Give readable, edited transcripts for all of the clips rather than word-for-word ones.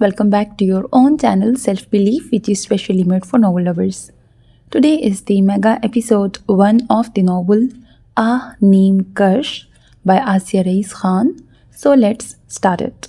welcome back to your own channel Self Belief, which is specially made for novel lovers. Today is the mega episode 1 of the novel Ah Neem Karsh by Asya Reis Khan. So let's start it.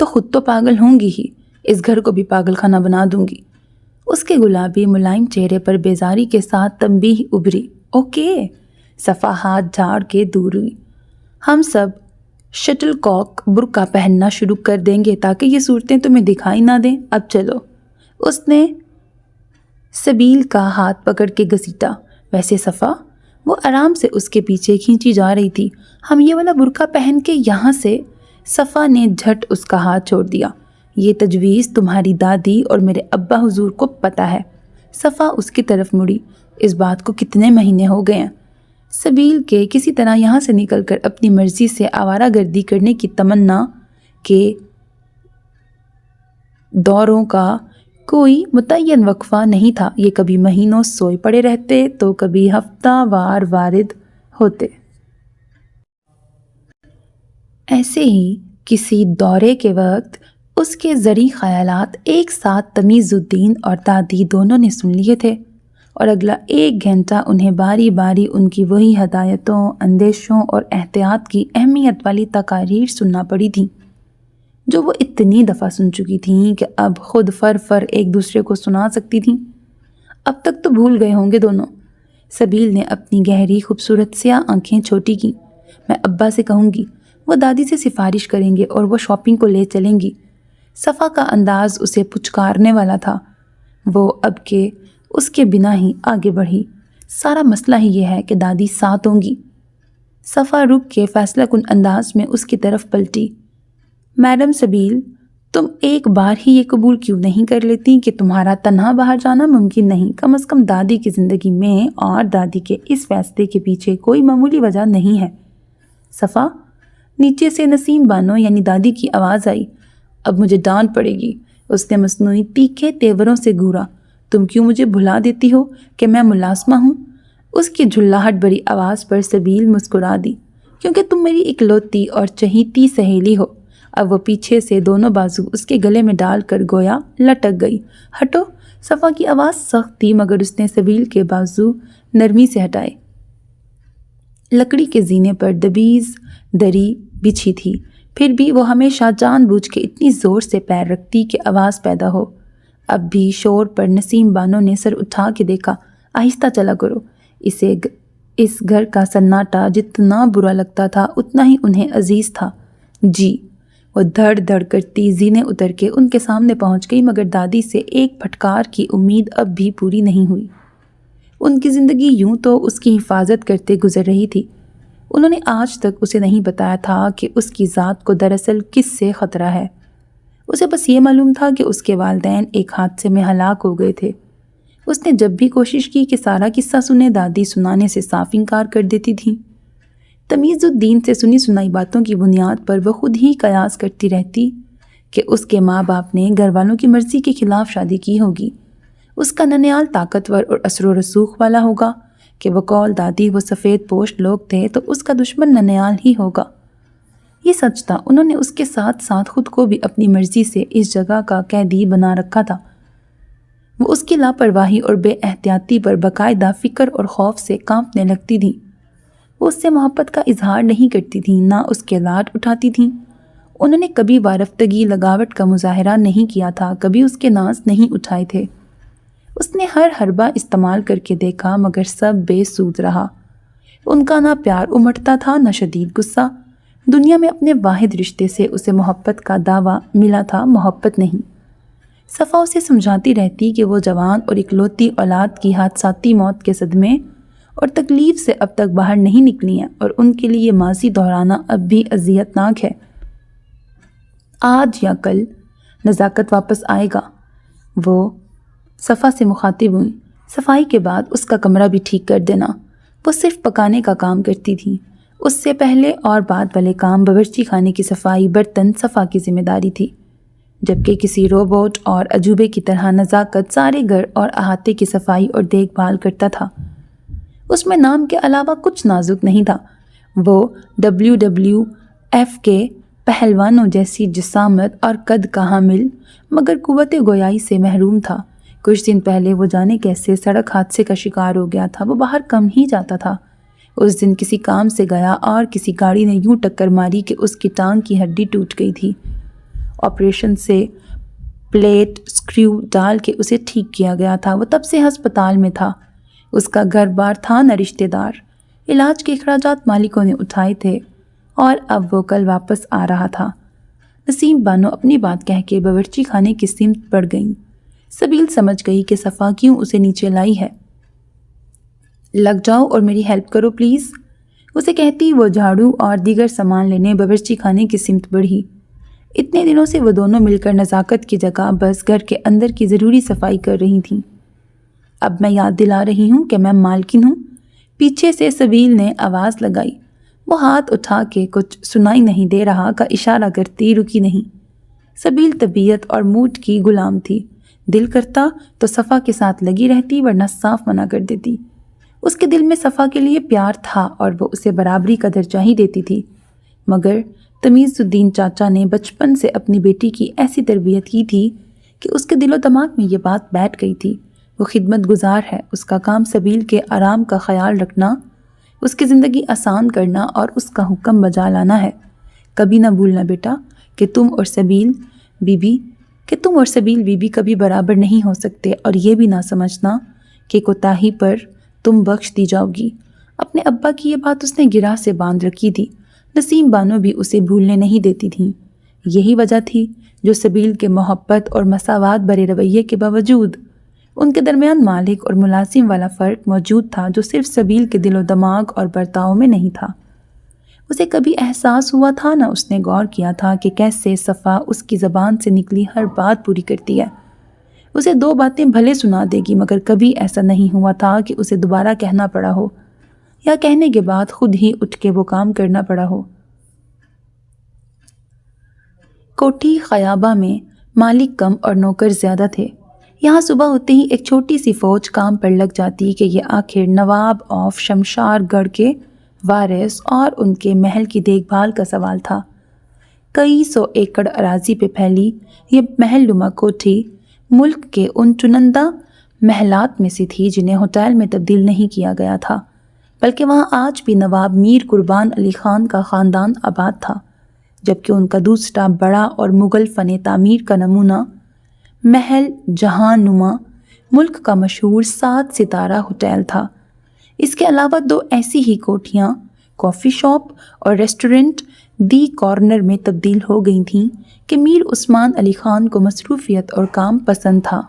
تو خود تو پاگل ہوں گی ہی، اس گھر کو بھی پاگل خانہ بنا دوں گی۔ اس کے گلابی ملائم چہرے پر بیزاری کے ساتھ تنبیہ ابھری۔ اوکے، صفا ہاتھ جھاڑ کے دور ہوئی۔ ہم سب شٹل کاک برقع پہننا شروع کر دیں گے تاکہ یہ صورتیں تمہیں دکھائی نہ دیں۔ اب چلو۔ اس نے سبیل کا ہاتھ پکڑ کے گھسیٹا۔ ویسے صفا، وہ آرام سے اس کے پیچھے کھینچی جا رہی تھی، ہم یہ والا برقع پہن کے یہاں سے۔ صفا نے جھٹ اس کا ہاتھ چھوڑ دیا۔ یہ تجویز تمہاری دادی اور میرے ابا حضور کو پتہ ہے۔ صفا اس کی طرف مڑی۔ اس بات کو کتنے مہینے ہو گئے ہیں؟ سبیل کے کسی طرح یہاں سے نکل کر اپنی مرضی سے آوارہ گردی کرنے کی تمنا کے دوروں کا کوئی متعین وقفہ نہیں تھا۔ یہ کبھی مہینوں سوئے پڑے رہتے تو کبھی ہفتہ وار وارد ہوتے۔ ایسے ہی کسی دورے کے وقت اس کے زرعی خیالات ایک ساتھ تمیز الدین اور دادی دونوں نے سن لیے تھے، اور اگلا 1 گھنٹہ انہیں باری باری ان کی وہی ہدایتوں، اندیشوں اور احتیاط کی اہمیت والی تقاریر سننا پڑی تھیں، جو وہ اتنی دفعہ سن چکی تھیں کہ اب خود فر ایک دوسرے کو سنا سکتی تھیں۔ اب تک تو بھول گئے ہوں گے دونوں۔ سبیل نے اپنی گہری خوبصورت سیاہ آنکھیں چھوٹی کیں۔ میں ابا سے کہوں گی، وہ دادی سے سفارش کریں گے اور وہ شاپنگ کو لے چلیں گی۔ صفا کا انداز اسے پچکارنے والا تھا۔ وہ اب کے اس کے بنا ہی آگے بڑھی۔ سارا مسئلہ ہی یہ ہے کہ دادی ساتھ ہوں گی۔ صفا رک کے فیصلہ کن انداز میں اس کی طرف پلٹی۔ میڈم سبیل، تم ایک بار ہی یہ قبول کیوں نہیں کر لیتی کہ تمہارا تنہا باہر جانا ممکن نہیں؟ کم از کم دادی کی زندگی میں اور دادی کے اس فیصلے کے پیچھے کوئی معمولی وجہ نہیں ہے۔ صفا، نیچے سے نسیم بانو یعنی دادی کی آواز آئی۔ اب مجھے ڈانٹ پڑے گی، اس نے مصنوعی تیکھے تیوروں سے گھورا۔ تم کیوں مجھے بھلا دیتی ہو کہ میں ملازمہ ہوں؟ اس کی جھلاہٹ بھری آواز پر سبیل مسکرا دی۔ کیونکہ تم میری اکلوتی اور چہیتی سہیلی ہو۔ اب وہ پیچھے سے دونوں بازو اس کے گلے میں ڈال کر گویا لٹک گئی۔ ہٹو! صفا کی آواز سخت تھی مگر اس نے سبیل کے بازو نرمی سے ہٹائے۔ لکڑی کے زینے پر دبیز دری بچھی تھی، پھر بھی وہ ہمیشہ جان بوجھ کے اتنی زور سے پیر رکھتی کہ آواز پیدا ہو۔ اب بھی شور پر نسیم بانو نے سر اٹھا کے دیکھا۔ آہستہ چلا کرو۔ اس گھر کا سناٹا جتنا برا لگتا تھا اتنا ہی انہیں عزیز تھا۔ جی۔ وہ دھڑ دھڑ کرتی زینے اتر کے ان کے سامنے پہنچ گئی، مگر دادی سے ایک پھٹکار کی امید اب بھی پوری نہیں ہوئی۔ ان کی زندگی یوں تو اس کی حفاظت کرتے گزر رہی تھی۔ انہوں نے آج تک اسے نہیں بتایا تھا کہ اس کی ذات کو دراصل کس سے خطرہ ہے۔ اسے بس یہ معلوم تھا کہ اس کے والدین ایک حادثے میں ہلاک ہو گئے تھے۔ اس نے جب بھی کوشش کی کہ سارا قصہ سنے، دادی سنانے سے صاف انکار کر دیتی تھیں۔ تمیز الدین سے سنی سنائی باتوں کی بنیاد پر وہ خود ہی قیاس کرتی رہتی کہ اس کے ماں باپ نے گھر والوں کی مرضی کے خلاف شادی کی ہوگی۔ اس کا ننیال طاقتور اور اثر و رسوخ والا ہوگا کہ بقول دادی وہ سفید پوش لوگ تھے تو اس کا دشمن ننیال ہی ہوگا۔ یہ سچ تھا، انہوں نے اس کے ساتھ ساتھ خود کو بھی اپنی مرضی سے اس جگہ کا قیدی بنا رکھا تھا۔ وہ اس کی لاپرواہی اور بے احتیاطی پر باقاعدہ فکر اور خوف سے کانپنے لگتی تھیں۔ وہ اس سے محبت کا اظہار نہیں کرتی تھیں، نہ اس کے لاڈ اٹھاتی تھیں۔ انہوں نے کبھی وارفتگی لگاوٹ کا مظاہرہ نہیں کیا تھا، کبھی اس کے ناز نہیں اٹھائے تھے۔ اس نے ہر حربہ استعمال کر کے دیکھا مگر سب بے سود رہا۔ ان کا نہ پیار امٹتا تھا نہ شدید غصہ۔ دنیا میں اپنے واحد رشتے سے اسے محبت کا دعویٰ ملا تھا، محبت نہیں۔ صفا اسے سمجھاتی رہتی کہ وہ جوان اور اکلوتی اولاد کی حادثاتی موت کے صدمے اور تکلیف سے اب تک باہر نہیں نکلی ہیں اور ان کے لیے ماضی دہرانا اب بھی اذیت ناک ہے۔ آج یا کل نزاکت واپس آئے گا۔ وہ صفا سے مخاطب ہوئی۔ صفائی کے بعد اس کا کمرہ بھی ٹھیک کر دینا۔ وہ صرف پکانے کا کام کرتی تھیں۔ اس سے پہلے اور بعد والے کام باورچی خانے کی صفائی، برتن صفا کی ذمہ داری تھی، جبکہ کسی روبوٹ اور عجوبے کی طرح نزاکت سارے گھر اور احاطے کی صفائی اور دیکھ بھال کرتا تھا۔ اس میں نام کے علاوہ کچھ نازک نہیں تھا۔ وہ WWF کے پہلوانوں جیسی جسامت اور قد کا حامل مگر قوت گویائی سے محروم تھا۔ کچھ دن پہلے وہ جانے کیسے سڑک حادثے کا شکار ہو گیا تھا۔ وہ باہر کم ہی جاتا تھا۔ اس دن کسی کام سے گیا اور کسی گاڑی نے یوں ٹکر ماری کہ اس کی ٹانگ کی ہڈی ٹوٹ گئی تھی آپریشن سے پلیٹ سکریو ڈال کے اسے ٹھیک کیا گیا تھا۔ وہ تب سے ہسپتال میں تھا۔ اس کا گھر بار تھا نہ رشتہ دار۔ علاج کے اخراجات مالکوں نے اٹھائے تھے اور اب وہ کل واپس آ رہا تھا۔ نسیم بانو اپنی بات کہہ کے باورچی خانے کی سمت بڑھ گئیں۔ سبیل سمجھ گئی کہ صفا کیوں اسے نیچے لائی ہے۔ لگ جاؤ اور میری ہیلپ کرو پلیز، اسے کہتی وہ جھاڑو اور دیگر سامان لینے باورچی خانے کی سمت بڑھی۔ اتنے دنوں سے وہ دونوں مل کر نزاکت کی جگہ بس گھر کے اندر کی ضروری صفائی کر رہی تھیں۔ اب میں یاد دلا رہی ہوں کہ میں مالکن ہوں، پیچھے سے سبیل نے آواز لگائی۔ وہ ہاتھ اٹھا کے کچھ سنائی نہیں دے رہا کا اشارہ کرتی رکی نہیں۔ سبیل طبیعت اور موڈ کی غلام تھی۔ دل کرتا تو صفا کے ساتھ لگی رہتی، ورنہ صاف منع کر دیتی۔ اس کے دل میں صفا کے لیے پیار تھا اور وہ اسے برابری کا درجہ ہی دیتی تھی، مگر تمیز الدین چاچا نے بچپن سے اپنی بیٹی کی ایسی تربیت کی تھی کہ اس کے دل و دماغ میں یہ بات بیٹھ گئی تھی۔ وہ خدمت گزار ہے، اس کا کام سبیل کے آرام کا خیال رکھنا، اس کی زندگی آسان کرنا اور اس کا حکم بجا لانا ہے۔ کبھی نہ بھولنا بیٹا کہ تم اور سبیل بی بی کبھی برابر نہیں ہو سکتے، اور یہ بھی نہ سمجھنا کہ کوتاہی پر تم بخش دی جاؤ گی۔ اپنے ابا کی یہ بات اس نے گرہ سے باندھ رکھی تھی۔ نسیم بانو بھی اسے بھولنے نہیں دیتی تھیں۔ یہی وجہ تھی جو سبیل کے محبت اور مساوات بھرے رویے کے باوجود ان کے درمیان مالک اور ملازم والا فرق موجود تھا، جو صرف سبیل کے دل و دماغ اور برتاؤ میں نہیں تھا۔ اسے کبھی احساس ہوا تھا نہ اس نے غور کیا تھا کہ کیسے صفا اس کی زبان سے نکلی ہر بات پوری کرتی ہے۔ اسے 2 باتیں بھلے سنا دے گی، مگر کبھی ایسا نہیں ہوا تھا کہ اسے دوبارہ کہنا پڑا ہو یا کہنے کے بعد خود ہی اٹھ کے وہ کام کرنا پڑا ہو۔ کوٹھی خیابہ میں مالک کم اور نوکر زیادہ تھے۔ یہاں صبح ہوتے ہی ایک چھوٹی سی فوج کام پر لگ جاتی کہ یہ آخر نواب آف شمشار گڑھ کے وارث اور ان کے محل کی دیکھ بھال کا سوال تھا۔ کئی 100 ایکڑ اراضی پہ پھیلی یہ محل نما کوٹھی ملک کے ان چنندہ محلات میں سے تھی جنہیں ہوٹل میں تبدیل نہیں کیا گیا تھا، بلکہ وہاں آج بھی نواب میر قربان علی خان کا خاندان آباد تھا، جبکہ ان کا دوسرا بڑا اور مغل فن تعمیر کا نمونہ محل جہاں نما ملک کا مشہور 7 ستارہ ہوٹل تھا۔ اس کے علاوہ 2 ایسی ہی کوٹھیاں کافی شاپ اور ریسٹورنٹ دی کارنر میں تبدیل ہو گئی تھیں کہ میر عثمان علی خان کو مصروفیت اور کام پسند تھا۔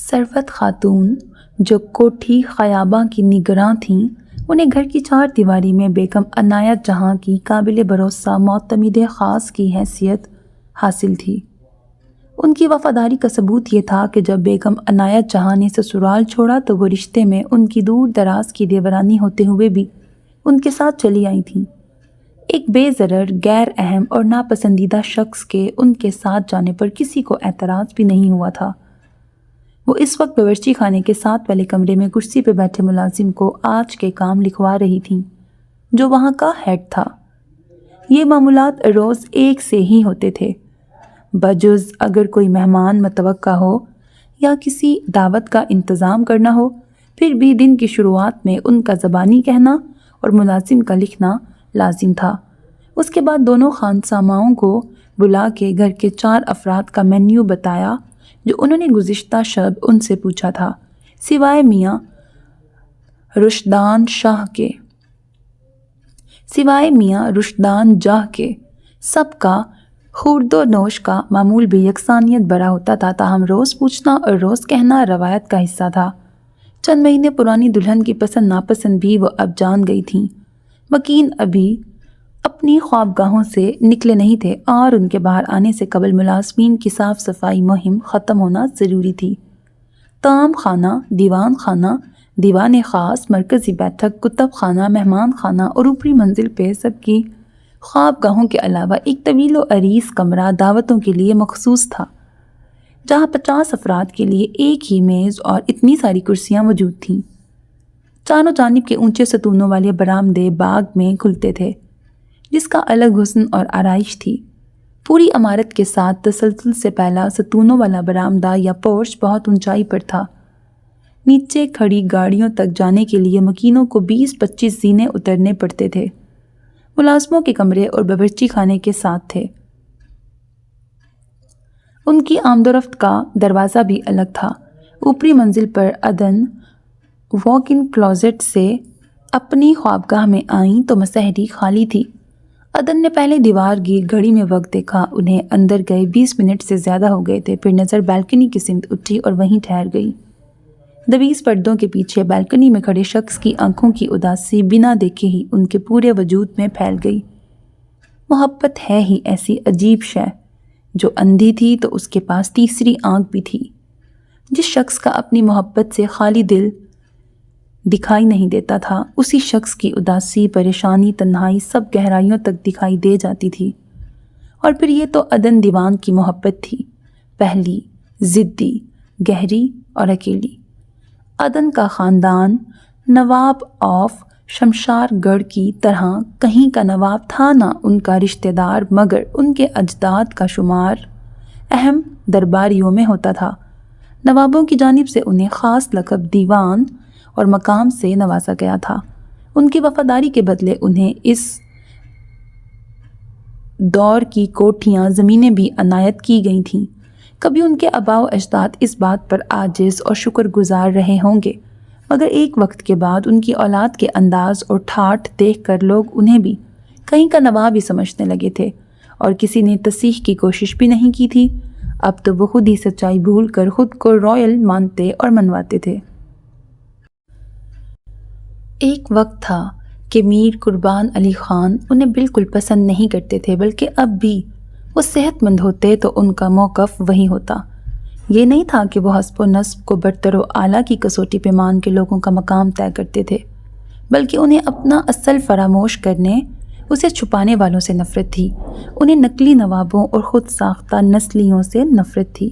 ثروت خاتون جو کوٹھی خیابہ کی نگراں تھیں، انہیں گھر کی 4 دیواری میں بیگم عنایت جہاں کی قابل بھروسہ معتمد خاص کی حیثیت حاصل تھی۔ ان کی وفاداری کا ثبوت یہ تھا کہ جب بیگم عنایت جہاں نے سسرال چھوڑا تو وہ رشتے میں ان کی دور دراز کی دیورانی ہوتے ہوئے بھی ان کے ساتھ چلی آئی تھیں۔ ایک بے ضرر، غیر اہم اور ناپسندیدہ شخص کے ان کے ساتھ جانے پر کسی کو اعتراض بھی نہیں ہوا تھا۔ وہ اس وقت باورچی خانے کے ساتھ والے کمرے میں کرسی پہ بیٹھے ملازم کو آج کے کام لکھوا رہی تھیں، جو وہاں کا ہیڈ تھا۔ یہ معمولات روز ایک سے ہی ہوتے تھے، بجز اگر کوئی مہمان متوقع ہو یا کسی دعوت کا انتظام کرنا ہو، پھر بھی دن کی شروعات میں ان کا زبانی کہنا اور ملازم کا لکھنا لازم تھا۔ اس کے بعد دونوں خانساماؤں کو بلا کے گھر کے 4 افراد کا مینیو بتایا جو انہوں نے گزشتہ شب ان سے پوچھا تھا، سوائے میاں رشدان جاہ کے۔ سب کا خورد و نوش کا معمول بھی یکسانیت بھرا ہوتا تھا، تاہم روز پوچھنا اور روز کہنا روایت کا حصہ تھا۔ چند مہینے پرانی دلہن کی پسند ناپسند بھی وہ اب جان گئی تھیں۔ مکین ابھی اپنی خوابگاہوں سے نکلے نہیں تھے اور ان کے باہر آنے سے قبل ملازمین کی صاف صفائی مہم ختم ہونا ضروری تھی۔ طعام خانہ، دیوان خانہ، دیوان خاص، مرکزی بیٹھک، کتب خانہ، مہمان خانہ اور اوپری منزل پہ سب کی خوابگاہوں کے علاوہ ایک طویل و عریض کمرہ دعوتوں کے لیے مخصوص تھا، جہاں 50 افراد کے لیے ایک ہی میز اور اتنی ساری کرسیاں موجود تھیں۔ چاروں جانب کے اونچے ستونوں والے برآمدے باغ میں کھلتے تھے، جس کا الگ حسن اور آرائش تھی۔ پوری عمارت کے ساتھ تسلسل سے پہلا ستونوں والا برآمدہ یا پورچ بہت اونچائی پر تھا۔ نیچے کھڑی گاڑیوں تک جانے کے لیے مکینوں کو 20-25 زینے اترنے پڑتے تھے۔ ملازموں کے کمرے اور باورچی خانے کے ساتھ تھے۔ ان کی آمد و رفت کا دروازہ بھی الگ تھا۔ اوپری منزل پر عدن واک ان کلوزٹ سے اپنی خوابگاہ میں آئیں تو مسحری خالی تھی۔ عدن نے پہلے دیوار گیر گھڑی میں وقت دیکھا۔ انہیں اندر گئے 20 منٹ سے زیادہ ہو گئے تھے۔ پھر نظر بالکنی کی سمت اٹھی اور وہیں ٹھہر گئی۔ دویز پردوں کے پیچھے بالکنی میں کھڑے شخص کی آنکھوں کی اداسی بنا دیکھے ہی ان کے پورے وجود میں پھیل گئی۔ محبت ہے ہی ایسی عجیب شے، جو اندھی تھی تو اس کے پاس تیسری آنکھ بھی تھی۔ جس شخص کا اپنی محبت سے خالی دل دکھائی نہیں دیتا تھا، اسی شخص کی اداسی، پریشانی، تنہائی سب گہرائیوں تک دکھائی دے جاتی تھی۔ اور پھر یہ تو عدن دیوان کی محبت تھی، پہلی، ضدی، گہری اور اکیلی۔ عدن کا خاندان نواب آف شمشار گڑھ کی طرح کہیں کا نواب تھا نہ ان کا رشتہ دار، مگر ان کے اجداد کا شمار اہم درباریوں میں ہوتا تھا۔ نوابوں کی جانب سے انہیں خاص لقب، دیوان اور مقام سے نوازا گیا تھا۔ ان کی وفاداری کے بدلے انہیں اس دور کی کوٹھیاں، زمینیں بھی عنایت کی گئی تھیں۔ کبھی ان کے آباء و اجداد اس بات پر عاجز اور شکر گزار رہے ہوں گے، مگر ایک وقت کے بعد ان کی اولاد کے انداز اور ٹھاٹھ دیکھ کر لوگ انہیں بھی کہیں کا نواب ہی سمجھنے لگے تھے، اور کسی نے تصحیح کی کوشش بھی نہیں کی تھی۔ اب تو وہ خود ہی سچائی بھول کر خود کو رائل مانتے اور منواتے تھے۔ ایک وقت تھا کہ میر قربان علی خان انہیں بالکل پسند نہیں کرتے تھے، بلکہ اب بھی وہ صحت مند ہوتے تو ان کا موقف وہی ہوتا۔ یہ نہیں تھا کہ وہ حسب و نسب کو برتر و اعلیٰ کی کسوٹی پہ مان کے لوگوں کا مقام طے کرتے تھے، بلکہ انہیں اپنا اصل فراموش کرنے، اسے چھپانے والوں سے نفرت تھی۔ انہیں نقلی نوابوں اور خود ساختہ نسلیوں سے نفرت تھی۔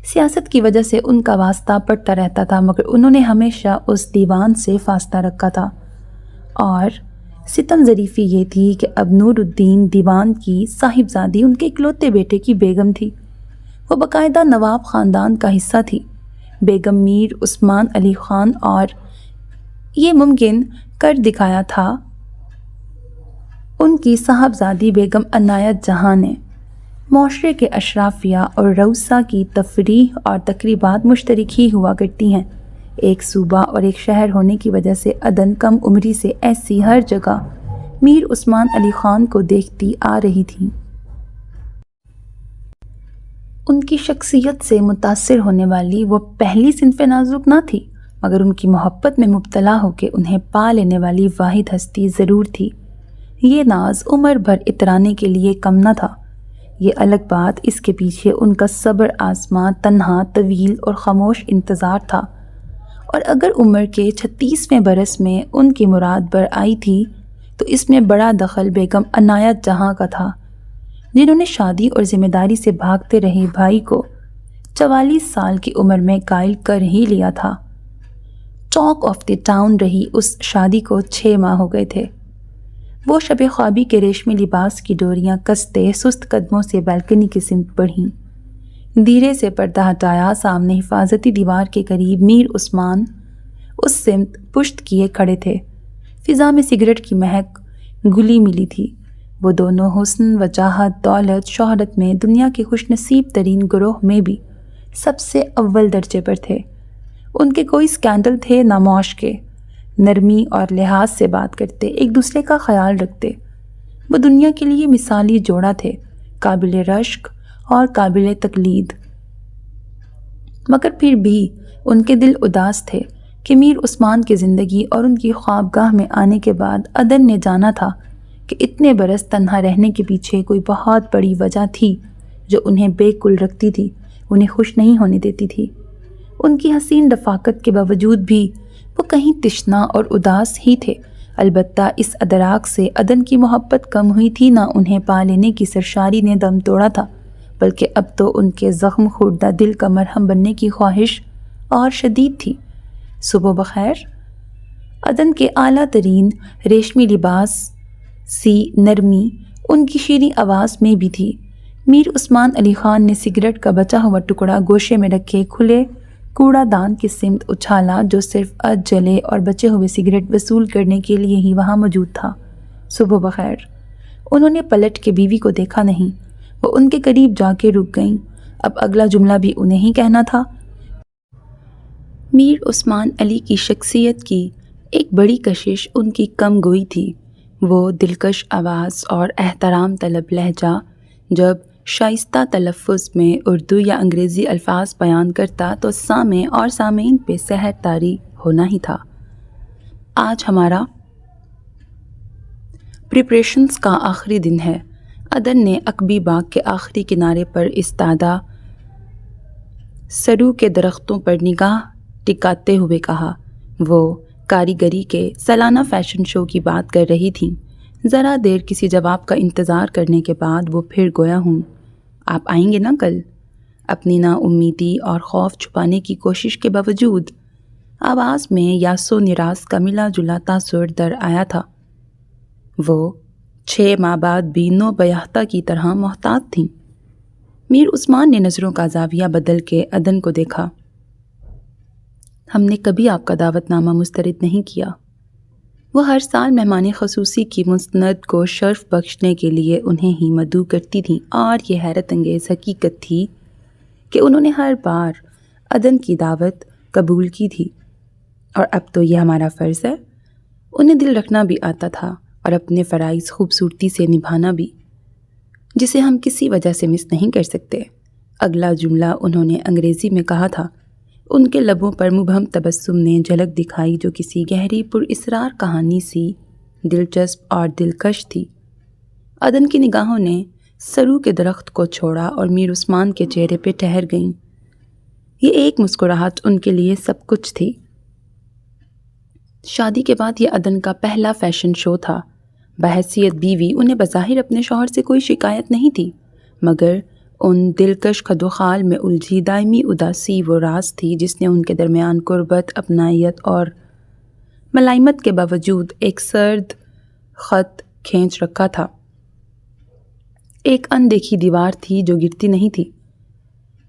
سیاست کی وجہ سے ان کا واسطہ پڑتا رہتا تھا، مگر انہوں نے ہمیشہ اس دیوان سے فاصلہ رکھا تھا۔ اور ستم ظریفی یہ تھی کہ اب نور الدین دیوان کی صاحبزادی ان کے اکلوتے بیٹے کی بیگم تھی۔ وہ باقاعدہ نواب خاندان کا حصہ تھی۔ بیگم میر عثمان علی خان، اور یہ ممکن کر دکھایا تھا ان کی صاحبزادی بیگم عنایت جہاں نے۔ معاشرے کے اشرافیہ اور رؤسا کی تفریح اور تقریبات مشترک ہی ہوا کرتی ہیں۔ ایک صوبہ اور ایک شہر ہونے کی وجہ سے عدن کم عمری سے ایسی ہر جگہ میر عثمان علی خان کو دیکھتی آ رہی تھی۔ ان کی شخصیت سے متاثر ہونے والی وہ پہلی صنف نازک نہ تھی، مگر ان کی محبت میں مبتلا ہو کے انہیں پا لینے والی واحد ہستی ضرور تھی۔ یہ ناز عمر بھر اترانے کے لیے کم نہ تھا۔ یہ الگ بات، اس کے پیچھے ان کا صبر آزما، تنہا، طویل اور خاموش انتظار تھا۔ اور اگر عمر کے 36ویں برس میں ان کی مراد بر آئی تھی تو اس میں بڑا دخل بیگم عنایت جہاں کا تھا، جنہوں نے شادی اور ذمہ داری سے بھاگتے رہے بھائی کو 44 سال کی عمر میں قائل کر ہی لیا تھا۔ ٹاک آف دی ٹاؤن رہی اس شادی کو 6 ماہ ہو گئے تھے۔ وہ شب خوابی کے ریشمی لباس کی ڈوریاں کستے سست قدموں سے بالکنی کی سمت بڑھیں۔ دھیرے سے پردہ ہٹایا، سامنے حفاظتی دیوار کے قریب میر عثمان اس سمت پشت کیے کھڑے تھے۔ فضا میں سگریٹ کی مہک گلی ملی تھی۔ وہ دونوں حسن، وجاہت، دولت، شہرت میں دنیا کے خوش نصیب ترین گروہ میں بھی سب سے اول درجے پر تھے۔ ان کے کوئی سکینڈل تھے نہ معاش کے۔ نرمی اور لحاظ سے بات کرتے، ایک دوسرے کا خیال رکھتے۔ وہ دنیا کے لیے مثالی جوڑا تھے، قابل رشک اور قابل تقلید۔ مگر پھر بھی ان کے دل اداس تھے کہ میر عثمان کی زندگی اور ان کی خوابگاہ میں آنے کے بعد عدن نے جانا تھا کہ اتنے برس تنہا رہنے کے پیچھے کوئی بہت بڑی وجہ تھی جو انہیں بے کل رکھتی تھی، انہیں خوش نہیں ہونے دیتی تھی۔ ان کی حسین رفاقت کے باوجود بھی وہ کہیں تشنا اور اداس ہی تھے۔ البتہ اس ادراک سے عدن کی محبت کم ہوئی تھی نہ انہیں پا لینے کی سرشاری نے دم توڑا تھا، بلکہ اب تو ان کے زخم خوردہ دل کا مرہم بننے کی خواہش اور شدید تھی۔ صبح بخیر۔ عدن کے اعلیٰ ترین ریشمی لباس سی نرمی ان کی شیریں آواز میں بھی تھی۔ میر عثمان علی خان نے سگریٹ کا بچا ہوا ٹکڑا گوشے میں رکھے کھلے کوڑا دان کی سمت اچھالا، جو صرف جلے اور بچے ہوئے سگریٹ وصول کرنے کے لیے ہی وہاں موجود تھا۔ صبح بخیر۔ انہوں نے پلٹ کے بیوی کو دیکھا نہیں، وہ ان کے قریب جا کے رک گئیں۔ اب اگلا جملہ بھی انہیں ہی کہنا تھا۔ میر عثمان علی کی شخصیت کی ایک بڑی کشش ان کی کم گوئی تھی۔ وہ دلکش آواز اور احترام طلب لہجہ جب شائستہ تلفظ میں اردو یا انگریزی الفاظ بیان کرتا تو سامع اور سامعین پہ سحر طاری ہونا ہی تھا۔ آج ہمارا پریپریشنز کا آخری دن ہے، عدن نے عقبی باغ کے آخری کنارے پر استادہ سرو کے درختوں پر نگاہ ٹکاتے ہوئے کہا۔ وہ کاریگری کے سالانہ فیشن شو کی بات کر رہی تھیں۔ ذرا دیر کسی جواب کا انتظار کرنے کے بعد وہ پھر گویا ہوں۔ آپ آئیں گے نا کل؟ اپنی نا امیدی اور خوف چھپانے کی کوشش کے باوجود آواز میں یاسو نراس کا ملا جلا تاثر در آیا تھا۔ وہ 6 ماہ بعد بھی نو بیاہتا کی طرح محتاط تھیں۔ میر عثمان نے نظروں کا زاویہ بدل کے عدن کو دیکھا۔ ہم نے کبھی آپ کا دعوت نامہ مسترد نہیں کیا۔ وہ ہر سال مہمان خصوصی کی مستند کو شرف بخشنے کے لیے انہیں ہی مدعو کرتی تھیں، اور یہ حیرت انگیز حقیقت تھی کہ انہوں نے ہر بار عدن کی دعوت قبول کی تھی، اور اب تو یہ ہمارا فرض ہے۔ انہیں دل رکھنا بھی آتا تھا اور اپنے فرائض خوبصورتی سے نبھانا بھی، جسے ہم کسی وجہ سے مس نہیں کر سکتے۔ اگلا جملہ انہوں نے انگریزی میں کہا تھا۔ ان کے لبوں پر مبہم تبسم نے جھلک دکھائی جو کسی گہری پر اسرار کہانی سی دلچسپ اور دلکش تھی۔ عدن کی نگاہوں نے سرو کے درخت کو چھوڑا اور میر عثمان کے چہرے پہ ٹھہر گئیں۔ یہ ایک مسکراہٹ ان کے لیے سب کچھ تھی۔ شادی کے بعد یہ عدن کا پہلا فیشن شو تھا۔ بحیثیت بیوی انہیں بظاہر اپنے شوہر سے کوئی شکایت نہیں تھی، مگر ان دلکش خدوخال میں الجھی دائمی اداسی وہ راز تھی جس نے ان کے درمیان قربت، اپنائیت اور ملائمت کے باوجود ایک سرد خط کھینچ رکھا تھا۔ ایک اندیکھی دیوار تھی جو گرتی نہیں تھی۔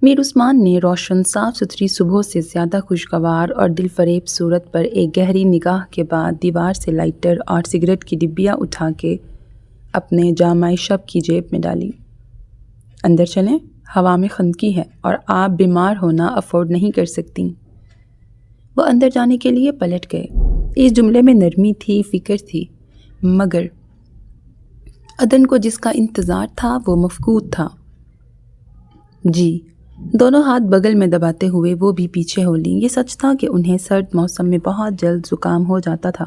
میر عثمان نے روشن صاف ستھری صبح سے زیادہ خوشگوار اور دل فریب صورت پر ایک گہری نگاہ کے بعد دیوار سے لائٹر اور سگریٹ کی ڈبیاں اٹھا کے اپنے جامہ شب کی جیب میں ڈالی۔ اندر چلیں، ہوا میں خنکی ہے اور آپ بیمار ہونا افورڈ نہیں کر سکتی۔ وہ اندر جانے کے لیے پلٹ گئے۔ اس جملے میں نرمی تھی، فکر تھی، مگر عدن کو جس کا انتظار تھا وہ مفقود تھا۔ جی، دونوں ہاتھ بغل میں دباتے ہوئے وہ بھی پیچھے ہو لیں۔ یہ سچ تھا کہ انہیں سرد موسم میں بہت جلد زکام ہو جاتا تھا۔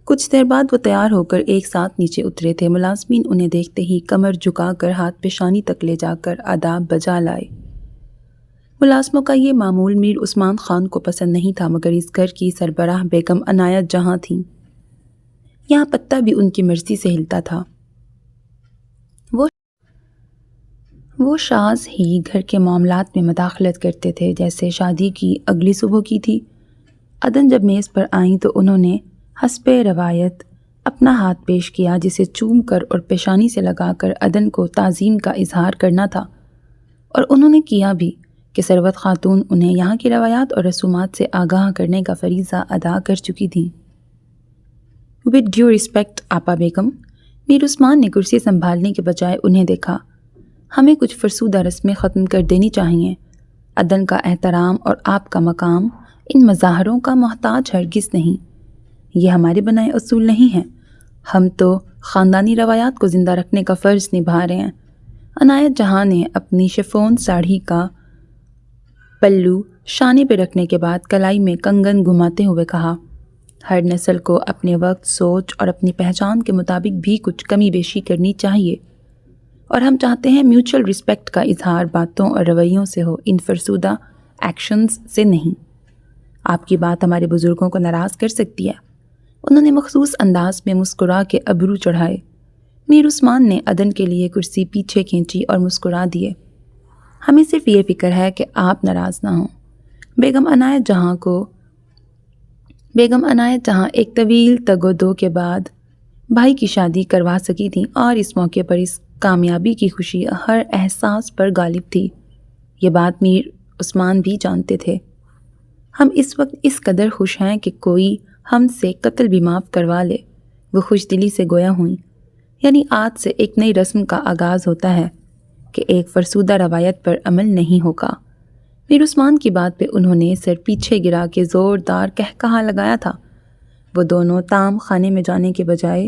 کچھ دیر بعد وہ تیار ہو کر ایک ساتھ نیچے اترے تھے۔ ملازمین انہیں دیکھتے ہی کمر جھکا کر ہاتھ پیشانی تک لے جا کر آداب بجا لائے۔ ملازموں کا یہ معمول میر عثمان خان کو پسند نہیں تھا، مگر اس گھر کی سربراہ بیگم عنایت جہاں تھیں، یہاں پتہ بھی ان کی مرضی سے ہلتا تھا۔ وہ شاذ ہی گھر کے معاملات میں مداخلت کرتے تھے، جیسے شادی کی اگلی صبح کی تھی۔ عدن جب میز پر آئیں تو انہوں نے حسب روایت اپنا ہاتھ پیش کیا، جسے چوم کر اور پیشانی سے لگا کر عدن کو تعظیم کا اظہار کرنا تھا، اور انہوں نے کیا بھی کہ ثروت خاتون انہیں یہاں کی روایات اور رسومات سے آگاہ کرنے کا فریضہ ادا کر چکی تھیں۔ وتھ ڈیو ریسپیکٹ آپا بیگم۔ میر عثمان نے کرسی سنبھالنے کے بجائے انہیں دیکھا۔ ہمیں کچھ فرسودہ رسمیں ختم کر دینی چاہیے۔ عدن کا احترام اور آپ کا مقام ان مظاہروں کا محتاج ہرگز نہیں۔ یہ ہمارے بنائے اصول نہیں ہیں۔ ہم تو خاندانی روایات کو زندہ رکھنے کا فرض نبھا رہے ہیں۔ عنایت جہاں نے اپنی شفون ساڑھی کا پلو شانے پہ رکھنے کے بعد کلائی میں کنگن گھماتے ہوئے کہا، ہر نسل کو اپنے وقت، سوچ اور اپنی پہچان کے مطابق بھی کچھ کمی بیشی کرنی چاہیے، اور ہم چاہتے ہیں میوچل رسپیکٹ کا اظہار باتوں اور رویوں سے ہو، ان فرسودہ ایکشنز سے نہیں۔ آپ کی بات ہمارے بزرگوں کو ناراض کر سکتی ہے۔ انہوں نے مخصوص انداز میں مسکرا کے ابرو چڑھائے۔ میر عثمان نے عدن کے لیے کرسی پیچھے کھینچی اور مسکرا دیے۔ ہمیں صرف یہ فکر ہے کہ آپ ناراض نہ ہوں۔ بیگم عنایت جہاں ایک طویل تگ و دو کے بعد بھائی کی شادی کروا سکی تھیں، اور اس موقع پر اس کامیابی کی خوشی ہر احساس پر غالب تھی۔ یہ بات میر عثمان بھی جانتے تھے۔ ہم اس وقت اس قدر خوش ہیں کہ کوئی ہم سے قتل بھی معاف کروا لے، وہ خوش دلی سے گویا ہوئیں، یعنی آج سے ایک نئی رسم کا آغاز ہوتا ہے کہ ایک فرسودہ روایت پر عمل نہیں ہوگا۔ میر عثمان کی بات پہ انہوں نے سر پیچھے گرا کے زوردار کہا لگایا تھا۔ وہ دونوں طعام خانے میں جانے کے بجائے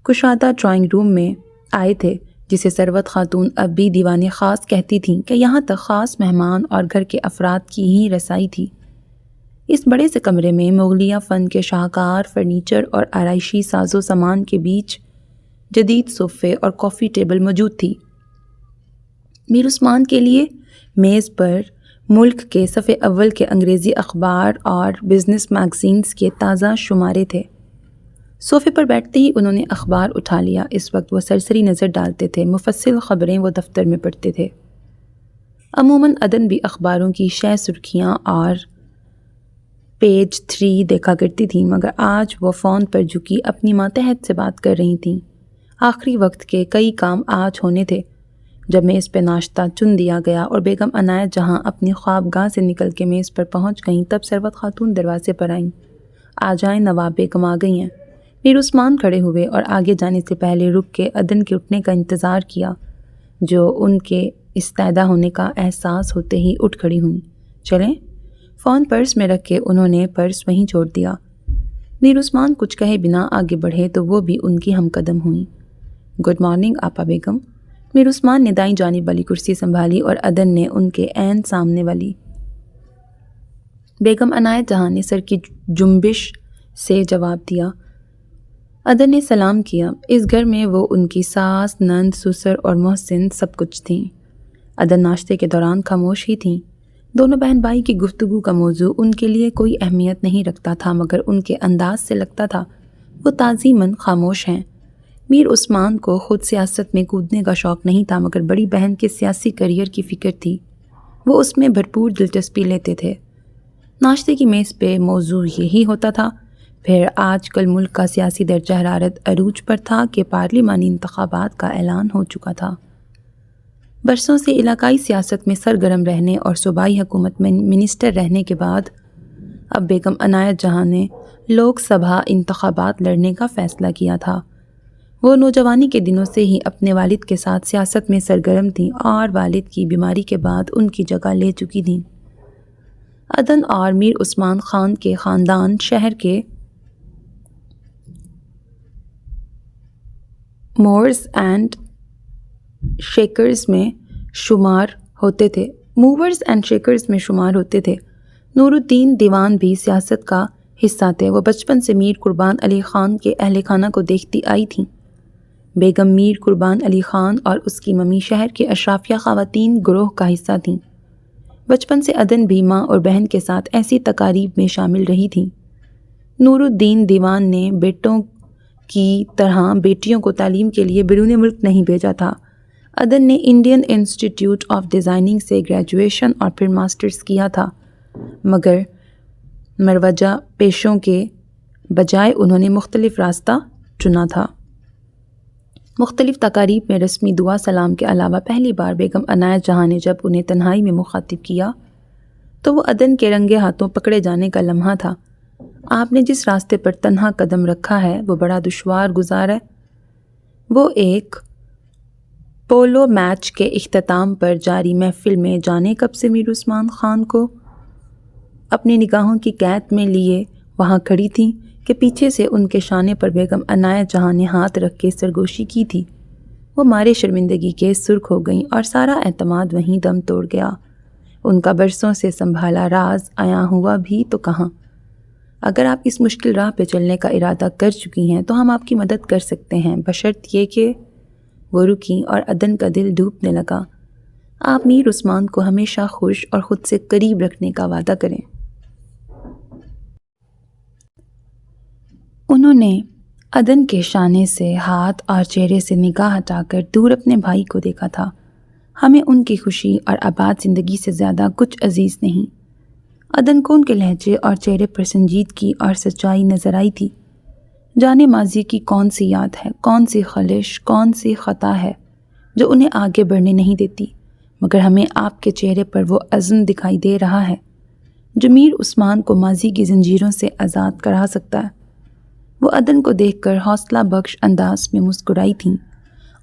کشادہ ڈرائنگ روم میں آئے تھے، جسے ثروت خاتون اب بھی دیوان خاص کہتی تھیں کہ یہاں تک خاص مہمان اور گھر کے افراد کی ہی رسائی تھی۔ اس بڑے سے کمرے میں مغلیہ فن کے شاہکار فرنیچر اور آرائشی ساز و سامان کے بیچ جدید صوفے اور کافی ٹیبل موجود تھی۔ میر عثمان کے لیے میز پر ملک کے صفحے اول کے انگریزی اخبار اور بزنس میگزینز کے تازہ شمارے تھے۔ صوفے پر بیٹھتے ہی انہوں نے اخبار اٹھا لیا۔ اس وقت وہ سرسری نظر ڈالتے تھے، مفصل خبریں وہ دفتر میں پڑھتے تھے۔ عموماً عدن بھی اخباروں کی شہ سرخیاں اور پیج 3 دیکھا کرتی تھیں، مگر آج وہ فون پر جھکی اپنی ماتحت سے بات کر رہی تھیں۔ آخری وقت کے کئی کام آج ہونے تھے۔ جب میز پہ ناشتہ چن دیا گیا اور بیگم عنایت جہاں اپنی خوابگاہ سے نکل کے میز پر پہنچ گئیں، تب ثروت خاتون دروازے پر آئیں۔ آ جائیں نواب بیگم آ گئی ہیں۔ میر عثمان کھڑے ہوئے اور آگے جانے سے پہلے رک کے عدن کے اٹھنے کا انتظار کیا، جو ان کے استعدا ہونے کا احساس ہوتے ہی اٹھ کھڑی ہوئیں۔ چلیں؟ فون پرس میں رکھ کے انہوں نے پرس وہیں چھوڑ دیا۔ میر عثمان کچھ کہے بنا آگے بڑھے تو وہ بھی ان کی ہم قدم ہوئیں۔ گڈ مارننگ آپا بیگم۔ میر عثمان نے دائیں جانب والی کرسی سنبھالی اور عدن نے ان کے عین سامنے والی۔ بیگم عنایت جہاں نے سر کی جنبش سے جواب دیا۔ عدن نے سلام کیا۔ اس گھر میں وہ ان کی ساس، نند، سسر اور محسن سب کچھ تھیں۔ عدن ناشتے کے دوران خاموش ہی تھیں۔ دونوں بہن بھائی کی گفتگو کا موضوع ان کے لیے کوئی اہمیت نہیں رکھتا تھا، مگر ان کے انداز سے لگتا تھا وہ تعظیماً خاموش ہیں۔ میر عثمان کو خود سیاست میں کودنے کا شوق نہیں تھا، مگر بڑی بہن کے سیاسی کیریئر کی فکر تھی۔ وہ اس میں بھرپور دلچسپی لیتے تھے۔ ناشتے کی میز پہ موضوع یہی ہوتا تھا۔ پھر آج کل ملک کا سیاسی درجہ حرارت عروج پر تھا کہ پارلیمانی انتخابات کا اعلان ہو چکا تھا۔ برسوں سے علاقائی سیاست میں سرگرم رہنے اور صوبائی حکومت میں منسٹر رہنے کے بعد اب بیگم عنایت جہاں نے لوک سبھا انتخابات لڑنے کا فیصلہ کیا تھا۔ وہ نوجوانی کے دنوں سے ہی اپنے والد کے ساتھ سیاست میں سرگرم تھیں اور والد کی بیماری کے بعد ان کی جگہ لے چکی تھیں۔ عدن اور میر عثمان خان کے خاندان شہر کے موورز اینڈ شیکرز میں شمار ہوتے تھے۔ نور الدین دیوان بھی سیاست کا حصہ تھے۔ وہ بچپن سے میر قربان علی خان کے اہل خانہ کو دیکھتی آئی تھیں۔ بیگم میر قربان علی خان اور اس کی ممی شہر کے اشرافیہ خواتین گروہ کا حصہ تھیں۔ بچپن سے عدن بھی ماں اور بہن کے ساتھ ایسی تقاریب میں شامل رہی تھیں۔ نور الدین دیوان نے بیٹوں کی طرح بیٹیوں کو تعلیم کے لیے بیرون ملک نہیں بھیجا تھا۔ عدن نے انڈین انسٹیٹیوٹ آف ڈیزائننگ سے گریجویشن اور پھر ماسٹرز کیا تھا، مگر مروجہ پیشوں کے بجائے انہوں نے مختلف راستہ چنا تھا۔ مختلف تقاریب میں رسمی دعا سلام کے علاوہ پہلی بار بیگم عنایت جہاں نے جب انہیں تنہائی میں مخاطب کیا تو وہ عدن کے رنگے ہاتھوں پکڑے جانے کا لمحہ تھا۔ آپ نے جس راستے پر تنہا قدم رکھا ہے وہ بڑا دشوار گزار ہے۔ وہ ایک پولو میچ کے اختتام پر جاری محفل میں جانے کب سے میر عثمان خان کو اپنی نگاہوں کی قید میں لیے وہاں کھڑی تھیں کہ پیچھے سے ان کے شانے پر بیگم عنایت جہاں نے ہاتھ رکھ کے سرگوشی کی تھی۔ وہ مارے شرمندگی کے سرخ ہو گئیں اور سارا اعتماد وہیں دم توڑ گیا۔ ان کا برسوں سے سنبھالا راز عیاں ہوا بھی تو کہاں۔ اگر آپ اس مشکل راہ پہ چلنے کا ارادہ کر چکی ہیں تو ہم آپ کی مدد کر سکتے ہیں، بشرط یہ کہ وہ رکیں اور عدن کا دل ڈوبنے لگا۔ آپ میر عثمان کو ہمیشہ خوش اور خود سے قریب رکھنے کا وعدہ کریں۔ انہوں نے عدن کے شانے سے ہاتھ اور چہرے سے نگاہ ہٹا کر دور اپنے بھائی کو دیکھا تھا۔ ہمیں ان کی خوشی اور آباد زندگی سے زیادہ کچھ عزیز نہیں۔ عدن کو ان کے لہجے اور چہرے پر سنجیدگی اور سچائی نظر آئی تھی۔ جانے ماضی کی کون سی یاد ہے، کون سی خلش، کون سی خطا ہے جو انہیں آگے بڑھنے نہیں دیتی، مگر ہمیں آپ کے چہرے پر وہ عزم دکھائی دے رہا ہے جو میر عثمان کو ماضی کی زنجیروں سے آزاد کرا سکتا ہے۔ وہ عدن کو دیکھ کر حوصلہ بخش انداز میں مسکرائی تھیں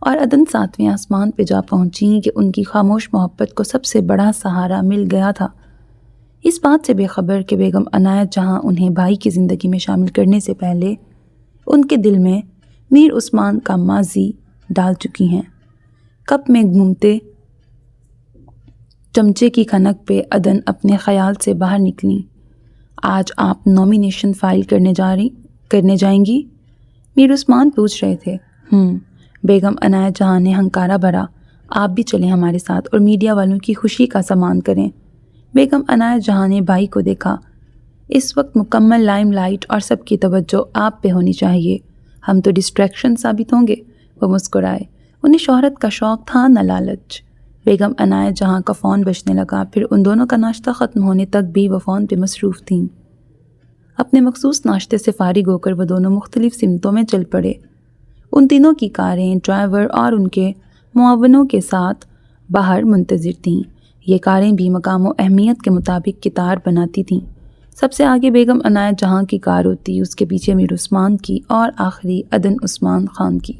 اور عدن 7ویں آسمان پہ جا پہنچیں کہ ان کی خاموش محبت کو سب سے بڑا سہارا مل گیا تھا، اس بات سے بے خبر کہ بیگم عنایت جہاں انہیں بھائی کی زندگی میں شامل کرنے سے پہلے ان کے دل میں میر عثمان کا ماضی ڈال چکی ہیں۔ کپ میں گھومتے چمچے کی کھنک پہ عدن اپنے خیال سے باہر نکلیں۔ آج آپ نامینیشن فائل کرنے جائیں گی؟ میر عثمان پوچھ رہے تھے۔ بیگم عنایت جہاں نے ہنکارا بھرا، آپ بھی چلیں ہمارے ساتھ اور میڈیا والوں کی خوشی کا سامان کریں۔ بیگم عنایت جہاں نے بھائی کو دیکھا، اس وقت مکمل لائم لائٹ اور سب کی توجہ آپ پہ ہونی چاہیے، ہم تو ڈسٹریکشن ثابت ہوں گے۔ وہ مسکرائے، انہیں شہرت کا شوق تھا نہ لالچ۔ بیگم عنایت جہاں کا فون بجنے لگا، پھر ان دونوں کا ناشتہ ختم ہونے تک بھی وہ فون پہ مصروف تھیں۔ اپنے مخصوص ناشتے سے فارغ ہو کر وہ دونوں مختلف سمتوں میں چل پڑے۔ ان تینوں کی کاریں ڈرائیور اور ان کے معاونوں کے ساتھ باہر منتظر تھیں۔ یہ کاریں بھی مقام و اہمیت کے مطابق قطار بناتی تھیں۔ سب سے آگے بیگم عنایت جہاں کی کار ہوتی، اس کے پیچھے میر عثمان کی اور آخری عدن عثمان خان کی۔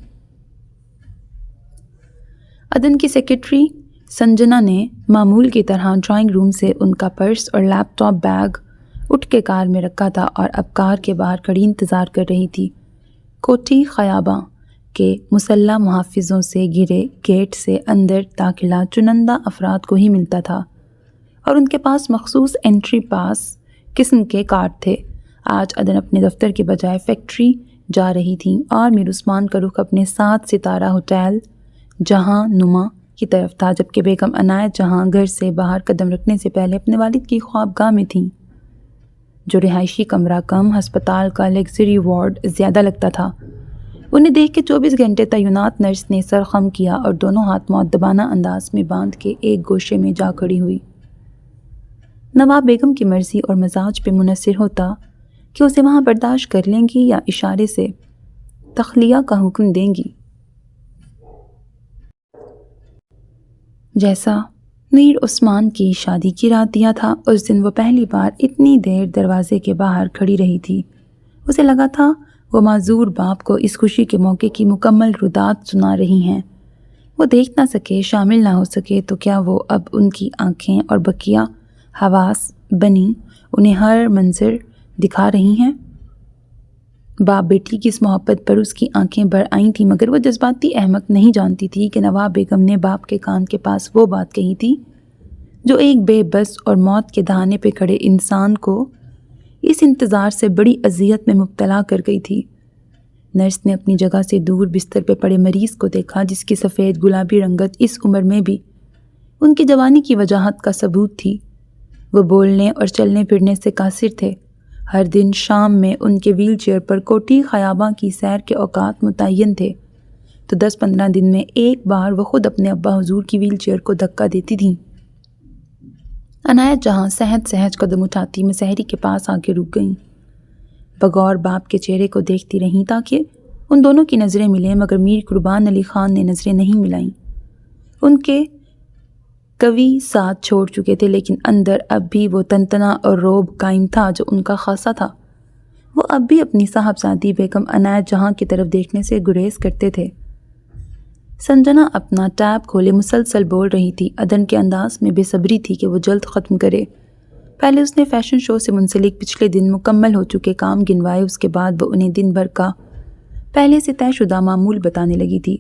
عدن کی سیکرٹری سنجنا نے معمول کی طرح ڈرائنگ روم سے ان کا پرس اور لیپ ٹاپ بیگ اٹھ کے کار میں رکھا تھا اور اب کار کے باہر کھڑی انتظار کر رہی تھی۔ کوٹھی خیاباں کے مسلح محافظوں سے گھرے گیٹ سے اندر داخلہ چنندہ افراد کو ہی ملتا تھا اور ان کے پاس مخصوص انٹری پاس قسم کے کارڈ تھے۔ آج عدن اپنے دفتر کے بجائے فیکٹری جا رہی تھیں اور میر عثمان کا رخ اپنے 7 ستارہ ہوٹل جہاں نما کی طرف تھا، جبکہ بیگم عنایت جہاں گھر سے باہر قدم رکھنے سے پہلے اپنے والد کی خوابگاہ میں تھیں، جو رہائشی کمرہ کم ہسپتال کا لگژری وارڈ زیادہ لگتا تھا۔ انہیں دیکھ کے 24 گھنٹے تعینات نرس نے سر خم کیا اور دونوں ہاتھ مؤدبانہ انداز میں باندھ کے ایک گوشے میں جا کھڑی ہوئی۔ نواب بیگم کی مرضی اور مزاج پہ منحصر ہوتا کہ اسے وہاں برداشت کر لیں گی یا اشارے سے تخلیہ کا حکم دیں گی۔ جیسا میر عثمان کی شادی کی رات دیا تھا، اس دن وہ پہلی بار اتنی دیر دروازے کے باہر کھڑی رہی تھی۔ اسے لگا تھا وہ معذور باپ کو اس خوشی کے موقع کی مکمل رودات سنا رہی ہیں۔ وہ دیکھ نہ سکے، شامل نہ ہو سکے، تو کیا وہ اب ان کی آنکھیں اور بقیہ حواس بنی انہیں ہر منظر دکھا رہی ہیں؟ باپ بیٹی کی اس محبت پر اس کی آنکھیں بھر آئی تھیں، مگر وہ جذباتی احمق نہیں جانتی تھی کہ نواب بیگم نے باپ کے کان کے پاس وہ بات کہی تھی جو ایک بے بس اور موت کے دہانے پہ کھڑے انسان کو اس انتظار سے بڑی اذیت میں مبتلا کر گئی تھی۔ نرس نے اپنی جگہ سے دور بستر پہ پڑے مریض کو دیکھا، جس کی سفید گلابی رنگت اس عمر میں بھی ان کی جوانی کی وجاہت کا ثبوت تھی۔ وہ بولنے اور چلنے پھرنے سے قاصر تھے۔ ہر دن شام میں ان کے ویل چیئر پر کوٹھی خیاباں کی سیر کے اوقات متعین تھے، تو 10-15 دن میں ایک بار وہ خود اپنے ابا حضور کی ویل چیئر کو دھکا دیتی تھیں۔ عنایت جہاں سہج قدم اٹھاتی مسحری کے پاس آ کے رک گئیں، بغور باپ کے چہرے کو دیکھتی رہیں تاکہ ان دونوں کی نظریں ملیں، مگر میر قربان علی خان نے نظریں نہیں ملائیں۔ ان کے قوی ساتھ چھوڑ چکے تھے، لیکن اندر اب بھی وہ تنتنا اور روب قائم تھا جو ان کا خاصہ تھا۔ وہ اب بھی اپنی صاحبزادی بیگم عنایت جہاں کی طرف دیکھنے سے گریز کرتے تھے۔ سنجنا اپنا ٹیب کھولے مسلسل بول رہی تھی۔ عدن کے انداز میں بے صبری تھی کہ وہ جلد ختم کرے۔ پہلے اس نے فیشن شو سے منسلک پچھلے دن مکمل ہو چکے کام گنوائے، اس کے بعد وہ انہیں دن بھر کا پہلے سے طے شدہ معمول بتانے لگی تھی۔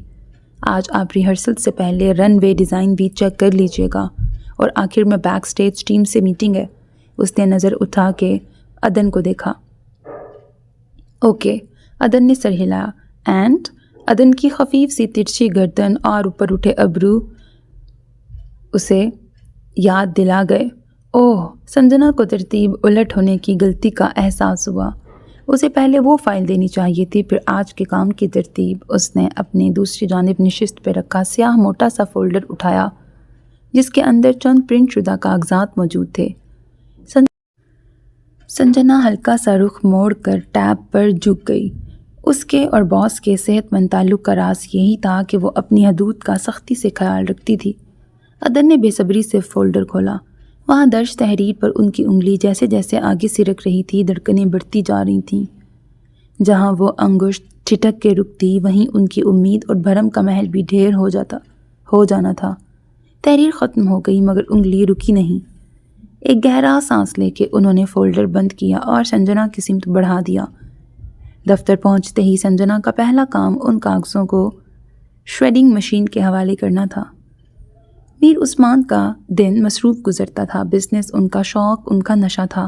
آج آپ ریہرسل سے پہلے رن وے ڈیزائن بھی چیک کر لیجئے گا، اور آخر میں بیک سٹیج ٹیم سے میٹنگ ہے۔ اس نے نظر اٹھا کے عدن کو دیکھا۔ اوکے، عدن نے سر ہلایا۔ اینڈ عدن کی خفیف سی ترچھی گردن اور اوپر اٹھے ابرو اسے یاد دلا گئے۔ اوہ، سنجنا کو ترتیب الٹ ہونے کی غلطی کا احساس ہوا۔ اسے پہلے وہ فائل دینی چاہیے تھی، پھر آج کے کام کی ترتیب۔ اس نے اپنی دوسری جانب نشست پہ رکھا سیاہ موٹا سا فولڈر اٹھایا جس کے اندر چند پرنٹ شدہ کاغذات موجود تھے۔ سنجنا ہلکا سا رخ موڑ کر ٹیب پر جھک گئی۔ اس کے اور باس کے صحت مند تعلق کا راز یہی تھا کہ وہ اپنی حدود کا سختی سے خیال رکھتی تھی۔ عدن نے بے صبری سے فولڈر کھولا۔ وہاں درج تحریر پر ان کی انگلی جیسے جیسے آگے سرک رہی تھی، دھڑکنیں بڑھتی جا رہی تھیں۔ جہاں وہ انگشت ٹھٹک کے رکتی وہیں ان کی امید اور بھرم کا محل بھی ڈھیر ہو جانا تھا۔ تحریر ختم ہو گئی مگر انگلی رکی نہیں۔ ایک گہرا سانس لے کے انہوں نے فولڈر بند کیا اور سنجنا کی سمت بڑھا دیا۔ دفتر پہنچتے ہی سنجنا کا پہلا کام ان کاغذوں کو شریڈنگ مشین کے حوالے کرنا تھا۔ میر عثمان کا دن مصروف گزرتا تھا۔ بزنس ان کا شوق، ان کا نشہ تھا۔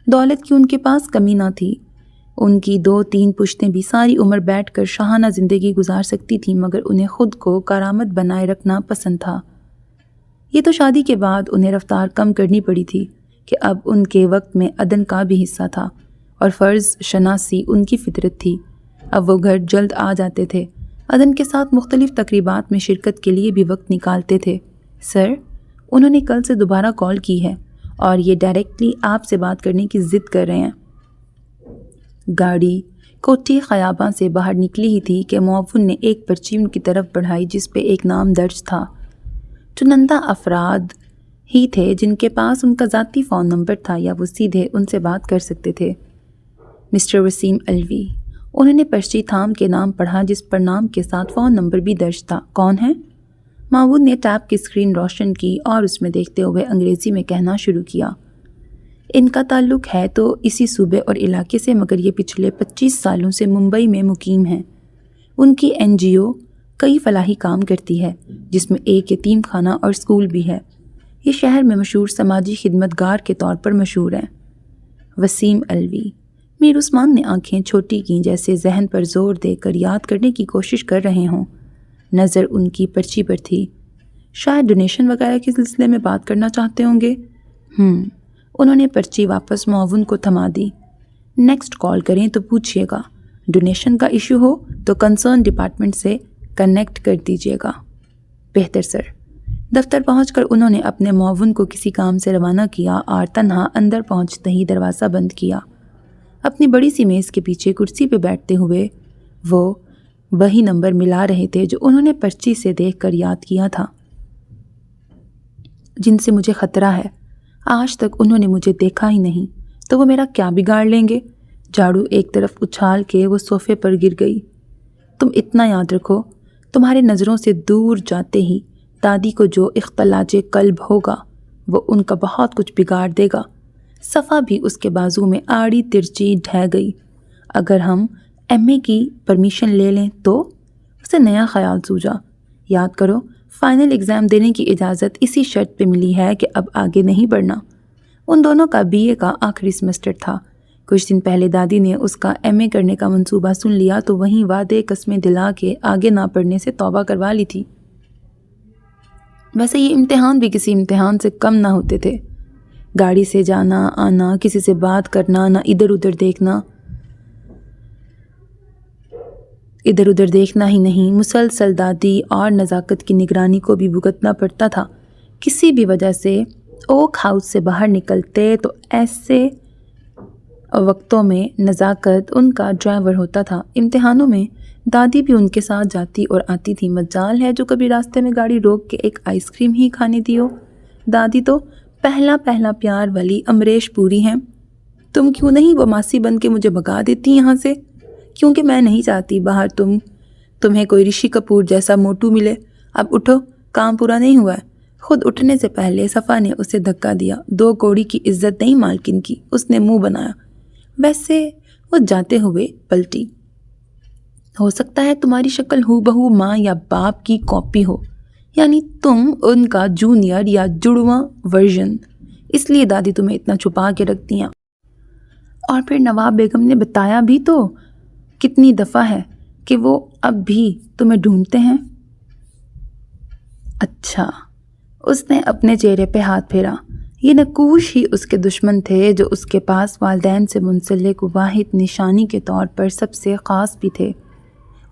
دولت کی ان کے پاس کمی نہ تھی۔ ان کی 2-3 پشتیں بھی ساری عمر بیٹھ کر شاہانہ زندگی گزار سکتی تھیں مگر انہیں خود کو کارآمد بنائے رکھنا پسند تھا۔ یہ تو شادی کے بعد انہیں رفتار کم کرنی پڑی تھی کہ اب ان کے وقت میں عدن کا بھی حصہ تھا اور فرض شناسی ان کی فطرت تھی۔ اب وہ گھر جلد آ جاتے تھے۔ عدن کے ساتھ مختلف تقریبات میں شرکت کے لیے بھی وقت نکالتے تھے۔ سر، انہوں نے کل سے دوبارہ کال کی ہے اور یہ ڈائریکٹلی آپ سے بات کرنے کی ضد کر رہے ہیں۔ گاڑی کوٹھی خیاباں سے باہر نکلی ہی تھی کہ معاون نے ایک پرچی ان کی طرف بڑھائی جس پہ ایک نام درج تھا۔ چنندہ افراد ہی تھے جن کے پاس ان کا ذاتی فون نمبر تھا یا وہ سیدھے ان سے بات کر سکتے تھے۔ مسٹر وسیم الوی۔ انہوں نے پرچی تھام کے نام پڑھا جس پر نام کے ساتھ فون نمبر بھی درج تھا۔ کون ہے؟ معاون نے ٹیب کی اسکرین روشن کی اور اس میں دیکھتے ہوئے انگریزی میں کہنا شروع کیا۔ ان کا تعلق ہے تو اسی صوبے اور علاقے سے مگر یہ پچھلے 25 سالوں سے ممبئی میں مقیم ہیں۔ ان کی NGO کئی فلاحی کام کرتی ہے جس میں ایک یتیم خانہ اور اسکول بھی ہے۔ یہ شہر میں مشہور سماجی خدمتگار کے طور پر مشہور ہیں۔ وسیم الوی۔ میر عثمان نے آنکھیں چھوٹی کیں جیسے ذہن پر زور دے کر یاد کرنے کی کوشش کر رہے ہوں۔ نظر ان کی پرچی پر تھی۔ شاید ڈونیشن وغیرہ کے سلسلے میں بات کرنا چاہتے ہوں گے۔ انہوں نے پرچی واپس معاون کو تھما دی۔ نیکسٹ کال کریں تو پوچھئے گا۔ ڈونیشن کا ایشو ہو تو کنسرن ڈپارٹمنٹ سے کنیکٹ کر دیجیے گا۔ بہتر سر۔ دفتر پہنچ کر انہوں نے اپنے معاون کو کسی کام سے روانہ کیا اور تنہا اندر پہنچتے ہی دروازہ بند کیا۔ اپنی بڑی سی میز کے پیچھے کرسی پہ بیٹھتے ہوئے وہ وہی نمبر ملا رہے تھے جو انہوں نے پرچی سے دیکھ کر یاد کیا تھا۔ جن سے مجھے خطرہ ہے۔ آج تک انہوں نے مجھے دیکھا ہی نہیں تو وہ میرا کیا بگاڑ لیں گے؟ جھاڑو ایک طرف اچھال کے وہ صوفے پر گر گئی۔ تم اتنا یاد رکھو، تمہارے نظروں سے دور جاتے ہی دادی کو جو اختلاج قلب ہوگا وہ ان کا بہت کچھ بگاڑ دے گا۔ صفا بھی اس کے بازو میں آڑی ترچی ڈھہ گئی۔ اگر ہم MA کی پرمیشن لے لیں تو؟ اسے نیا خیال سوجا۔ یاد کرو، فائنل ایگزام دینے کی اجازت اسی شرط پہ ملی ہے کہ اب آگے نہیں بڑھنا۔ ان دونوں کا BA کا آخری سمسٹر تھا۔ کچھ دن پہلے دادی نے اس کا MA کرنے کا منصوبہ سن لیا تو وہیں وعدے قسمیں دلا کے آگے نہ پڑھنے سے توبہ کروا لی تھی۔ ویسے یہ امتحان بھی کسی امتحان سے کم نہ ہوتے تھے۔ گاڑی سے جانا آنا، کسی سے بات کرنا، نہ ادھر ادھر دیکھنا ہی نہیں، مسلسل دادی اور نزاکت کی نگرانی کو بھی بھگتنا پڑتا تھا۔ کسی بھی وجہ سے اوک ہاؤس سے باہر نکلتے تو ایسے وقتوں میں نزاکت ان کا ڈرائیور ہوتا تھا۔ امتحانوں میں دادی بھی ان کے ساتھ جاتی اور آتی تھی۔ مجال ہے جو کبھی راستے میں گاڑی روک کے ایک آئس کریم ہی کھانے دی ہو۔ دادی تو پہلا پیار والی امریش پوری ہیں۔ تم کیوں نہیں وہ ماسی بن کے مجھے بھگا دیتی یہاں سے؟ کیونکہ میں نہیں چاہتی باہر تمہیں کوئی رشی کپور جیسا موٹو ملے۔ اب اٹھو، کام پورا نہیں ہوا ہے۔ خود اٹھنے سے پہلے صفا نے اسے دھکا دیا۔ 2 کوڑی کی عزت نہیں مالکن کی، اس نے منہ بنایا۔ ویسے وہ جاتے ہوئے پلٹی۔ ہو سکتا ہے تمہاری شکل ہو بہو ماں یا باپ کی کاپی ہو، یعنی تم ان کا جونیئر یا جڑواں ورژن، اس لیے دادی تمہیں اتنا چھپا کے رکھتی ہیں۔ اور پھر نواب بیگم نے بتایا بھی تو کتنی دفعہ ہے کہ وہ اب بھی تمہیں ڈھونڈتے ہیں۔ اچھا، اس نے اپنے چہرے پہ ہاتھ پھیرا۔ یہ نقوش ہی اس کے دشمن تھے جو اس کے پاس والدین سے منسلک واحد نشانی کے طور پر سب سے خاص بھی تھے۔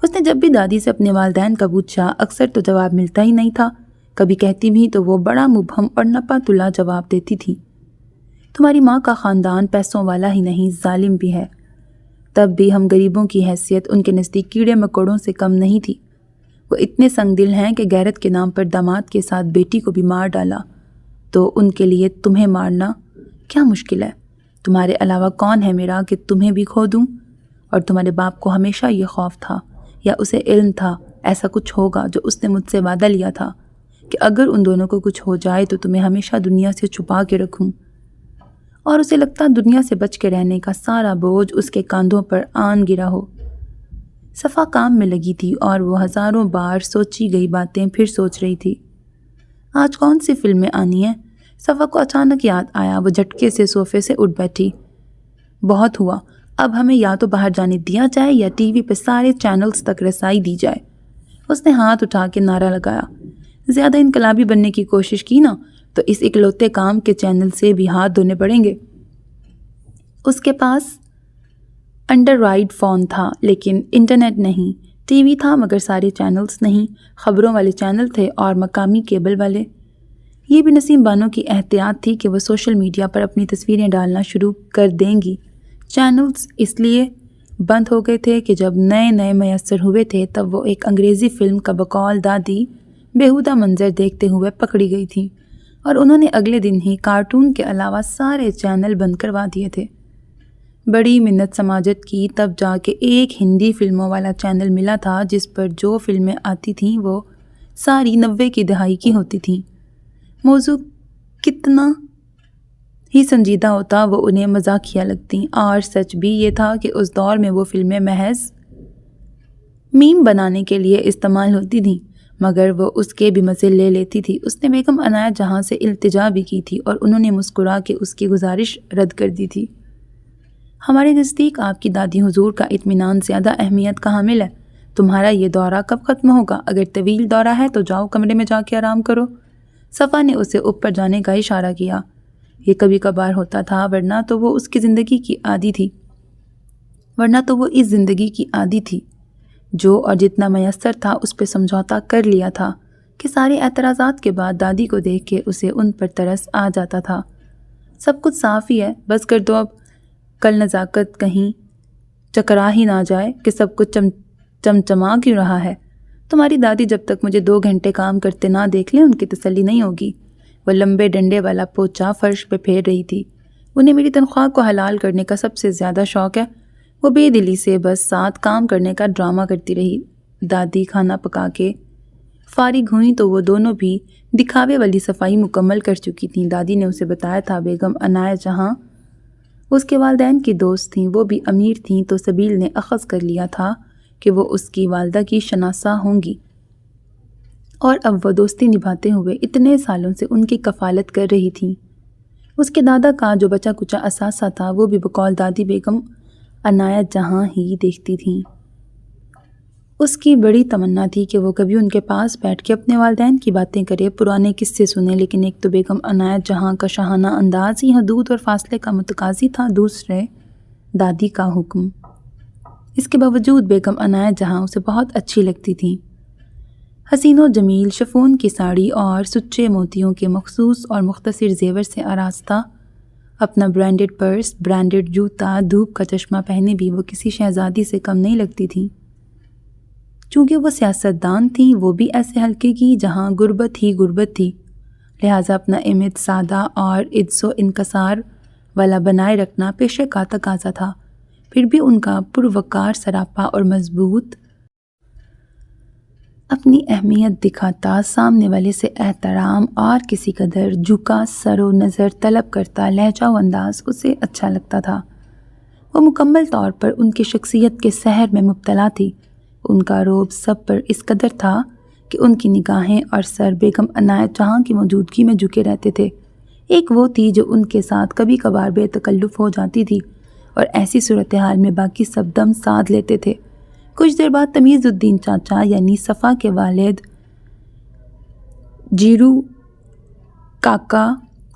اس نے جب بھی دادی سے اپنے والدین کا پوچھا اکثر تو جواب ملتا ہی نہیں تھا، کبھی کہتی بھی تو وہ بڑا مبہم اور نپا تلا جواب دیتی تھی۔ تمہاری ماں کا خاندان پیسوں والا ہی نہیں، ظالم بھی ہے۔ تب بھی ہم غریبوں کی حیثیت ان کے نزدیک کیڑے مکوڑوں سے کم نہیں تھی۔ وہ اتنے سنگ دل ہیں کہ غیرت کے نام پر داماد کے ساتھ بیٹی کو بھی مار ڈالا، تو ان کے لیے تمہیں مارنا کیا مشکل ہے؟ تمہارے علاوہ کون ہے میرا کہ تمہیں بھی کھو دوں؟ اور تمہارے باپ کو ہمیشہ یہ خوف تھا یا اسے علم تھا ایسا کچھ ہوگا جو اس نے مجھ سے وعدہ لیا تھا کہ اگر ان دونوں کو کچھ ہو جائے تو تمہیں ہمیشہ دنیا سے چھپا کے رکھوں، اور اسے لگتا دنیا سے بچ کے رہنے کا سارا بوجھ اس کے کاندھوں پر آن گرا ہو۔ صفا کام میں لگی تھی اور وہ ہزاروں بار سوچی گئی باتیں پھر سوچ رہی تھی۔ آج کون سی فلمیں آنی ہیں؟ صفا کو اچانک یاد آیا۔ وہ جھٹکے سے صوفے سے اٹھ بیٹھی۔ بہت ہوا، اب ہمیں یا تو باہر جانے دیا جائے یا ٹی وی پہ سارے چینلز تک رسائی دی جائے۔ اس نے ہاتھ اٹھا کے نعرہ لگایا۔ زیادہ انقلابی بننے کی کوشش کی نا تو اس اکلوتے کام کے چینل سے بھی ہاتھ دھونے پڑیں گے۔ اس کے پاس انڈرائڈ فون تھا لیکن انٹرنیٹ نہیں، ٹی وی تھا مگر سارے چینلز نہیں، خبروں والے چینل تھے اور مقامی کیبل والے۔ یہ بھی نسیم بانو کی احتیاط تھی کہ وہ سوشل میڈیا پر اپنی تصویریں ڈالنا شروع کر دیں گی۔ چینلز اس لیے بند ہو گئے تھے کہ جب نئے نئے میسر ہوئے تھے تب وہ ایک انگریزی فلم کا بقول دادی بیہودہ منظر دیکھتے ہوئے پکڑی گئی تھی اور انہوں نے اگلے دن ہی کارٹون کے علاوہ سارے چینل بند کروا دیے تھے۔ بڑی منت سماجت کی تب جا کے ایک ہندی فلموں والا چینل ملا تھا جس پر جو فلمیں آتی تھیں وہ ساری 90 کی دہائی کی ہوتی تھیں۔ موضوع کتنا ہی سنجیدہ ہوتا وہ انہیں مزاحیہ لگتی، اور سچ بھی یہ تھا کہ اس دور میں وہ فلمیں محض میم بنانے کے لیے استعمال ہوتی تھیں، مگر وہ اس کے بھی مزے لے لیتی تھی۔ اس نے بیگم عنایت جہاں سے التجا بھی کی تھی اور انہوں نے مسکرا کے اس کی گزارش رد کر دی تھی۔ ہمارے نزدیک آپ کی دادی حضور کا اطمینان زیادہ اہمیت کا حامل ہے۔ تمہارا یہ دورہ کب ختم ہوگا؟ اگر طویل دورہ ہے تو جاؤ کمرے میں جا کے آرام کرو۔ صفا نے اسے اوپر جانے کا اشارہ کیا۔ یہ کبھی کبھار ہوتا تھا، ورنہ تو وہ اس زندگی کی عادی تھی جو اور جتنا میسر تھا اس پہ سمجھوتا کر لیا تھا کہ سارے اعتراضات کے بعد دادی کو دیکھ کے اسے ان پر ترس آ جاتا تھا۔ سب کچھ صاف ہی ہے، بس کر دو اب، کل نزاکت کہیں چکرا ہی نہ جائے کہ سب کچھ چمچما کیوں رہا ہے۔ تمہاری دادی جب تک مجھے 2 گھنٹے کام کرتے نہ دیکھ لیں ان کی تسلی نہیں ہوگی۔ وہ لمبے ڈنڈے والا پوچا فرش پہ پھیر رہی تھی۔ انہیں میری تنخواہ کو حلال کرنے کا سب سے زیادہ شوق ہے۔ وہ بے دلی سے بس ساتھ کام کرنے کا ڈرامہ کرتی رہی۔ دادی کھانا پکا کے فارغ ہوئیں تو وہ دونوں بھی دکھاوے والی صفائی مکمل کر چکی تھیں۔ دادی نے اسے بتایا تھا بیگم عنایت جہاں اس کے والدین کی دوست تھیں وہ بھی امیر تھیں، تو سبیل نے اخذ کر لیا تھا کہ وہ اس کی والدہ کی شناسہ ہوں گی، اور اب وہ دوستی نبھاتے ہوئے اتنے سالوں سے ان کی کفالت کر رہی تھیں۔ اس کے دادا کا جو بچا کچا اثاثہ تھا وہ بھی بقول دادی بیگم عنایت جہاں ہی دیکھتی تھیں۔ اس کی بڑی تمنا تھی کہ وہ کبھی ان کے پاس بیٹھ کے اپنے والدین کی باتیں کرے، پرانے قصے سنے، لیکن ایک تو بیگم عنایت جہاں کا شاہانہ انداز ہی حدود اور فاصلے کا متقاضی تھا، دوسرے دادی کا حکم۔ اس کے باوجود بیگم عنایت جہاں اسے بہت اچھی لگتی تھیں۔ حسین و جمیل شفون کی ساڑی اور سچے موتیوں کے مخصوص اور مختصر زیور سے آراستہ، اپنا برانڈڈ پرس، برانڈڈ جوتا، دھوپ کا چشمہ پہنے بھی وہ کسی شہزادی سے کم نہیں لگتی تھیں۔ چونکہ وہ سیاستدان تھیں، وہ بھی ایسے حلقے کی جہاں غربت ہی غربت تھی، لہٰذا اپنا امیج سادہ اور عز و انکسار والا بنائے رکھنا پیشے کا تقاضا تھا۔ پھر بھی ان کا پروقار سراپا اور مضبوط، اپنی اہمیت دکھاتا، سامنے والے سے احترام اور کسی قدر جھکا سر و نظر طلب کرتا لہجہ و انداز اسے اچھا لگتا تھا۔ وہ مکمل طور پر ان کی شخصیت کے سحر میں مبتلا تھی۔ ان کا رعب سب پر اس قدر تھا کہ ان کی نگاہیں اور سر بیگم عنایت جہاں کی موجودگی میں جھکے رہتے تھے۔ ایک وہ تھی جو ان کے ساتھ کبھی کبھار بے تکلف ہو جاتی تھی اور ایسی صورتحال میں باقی سب دم ساتھ لیتے تھے۔ کچھ دیر بعد تمیز الدین چاچا یعنی صفا کے والد جیرو کاکا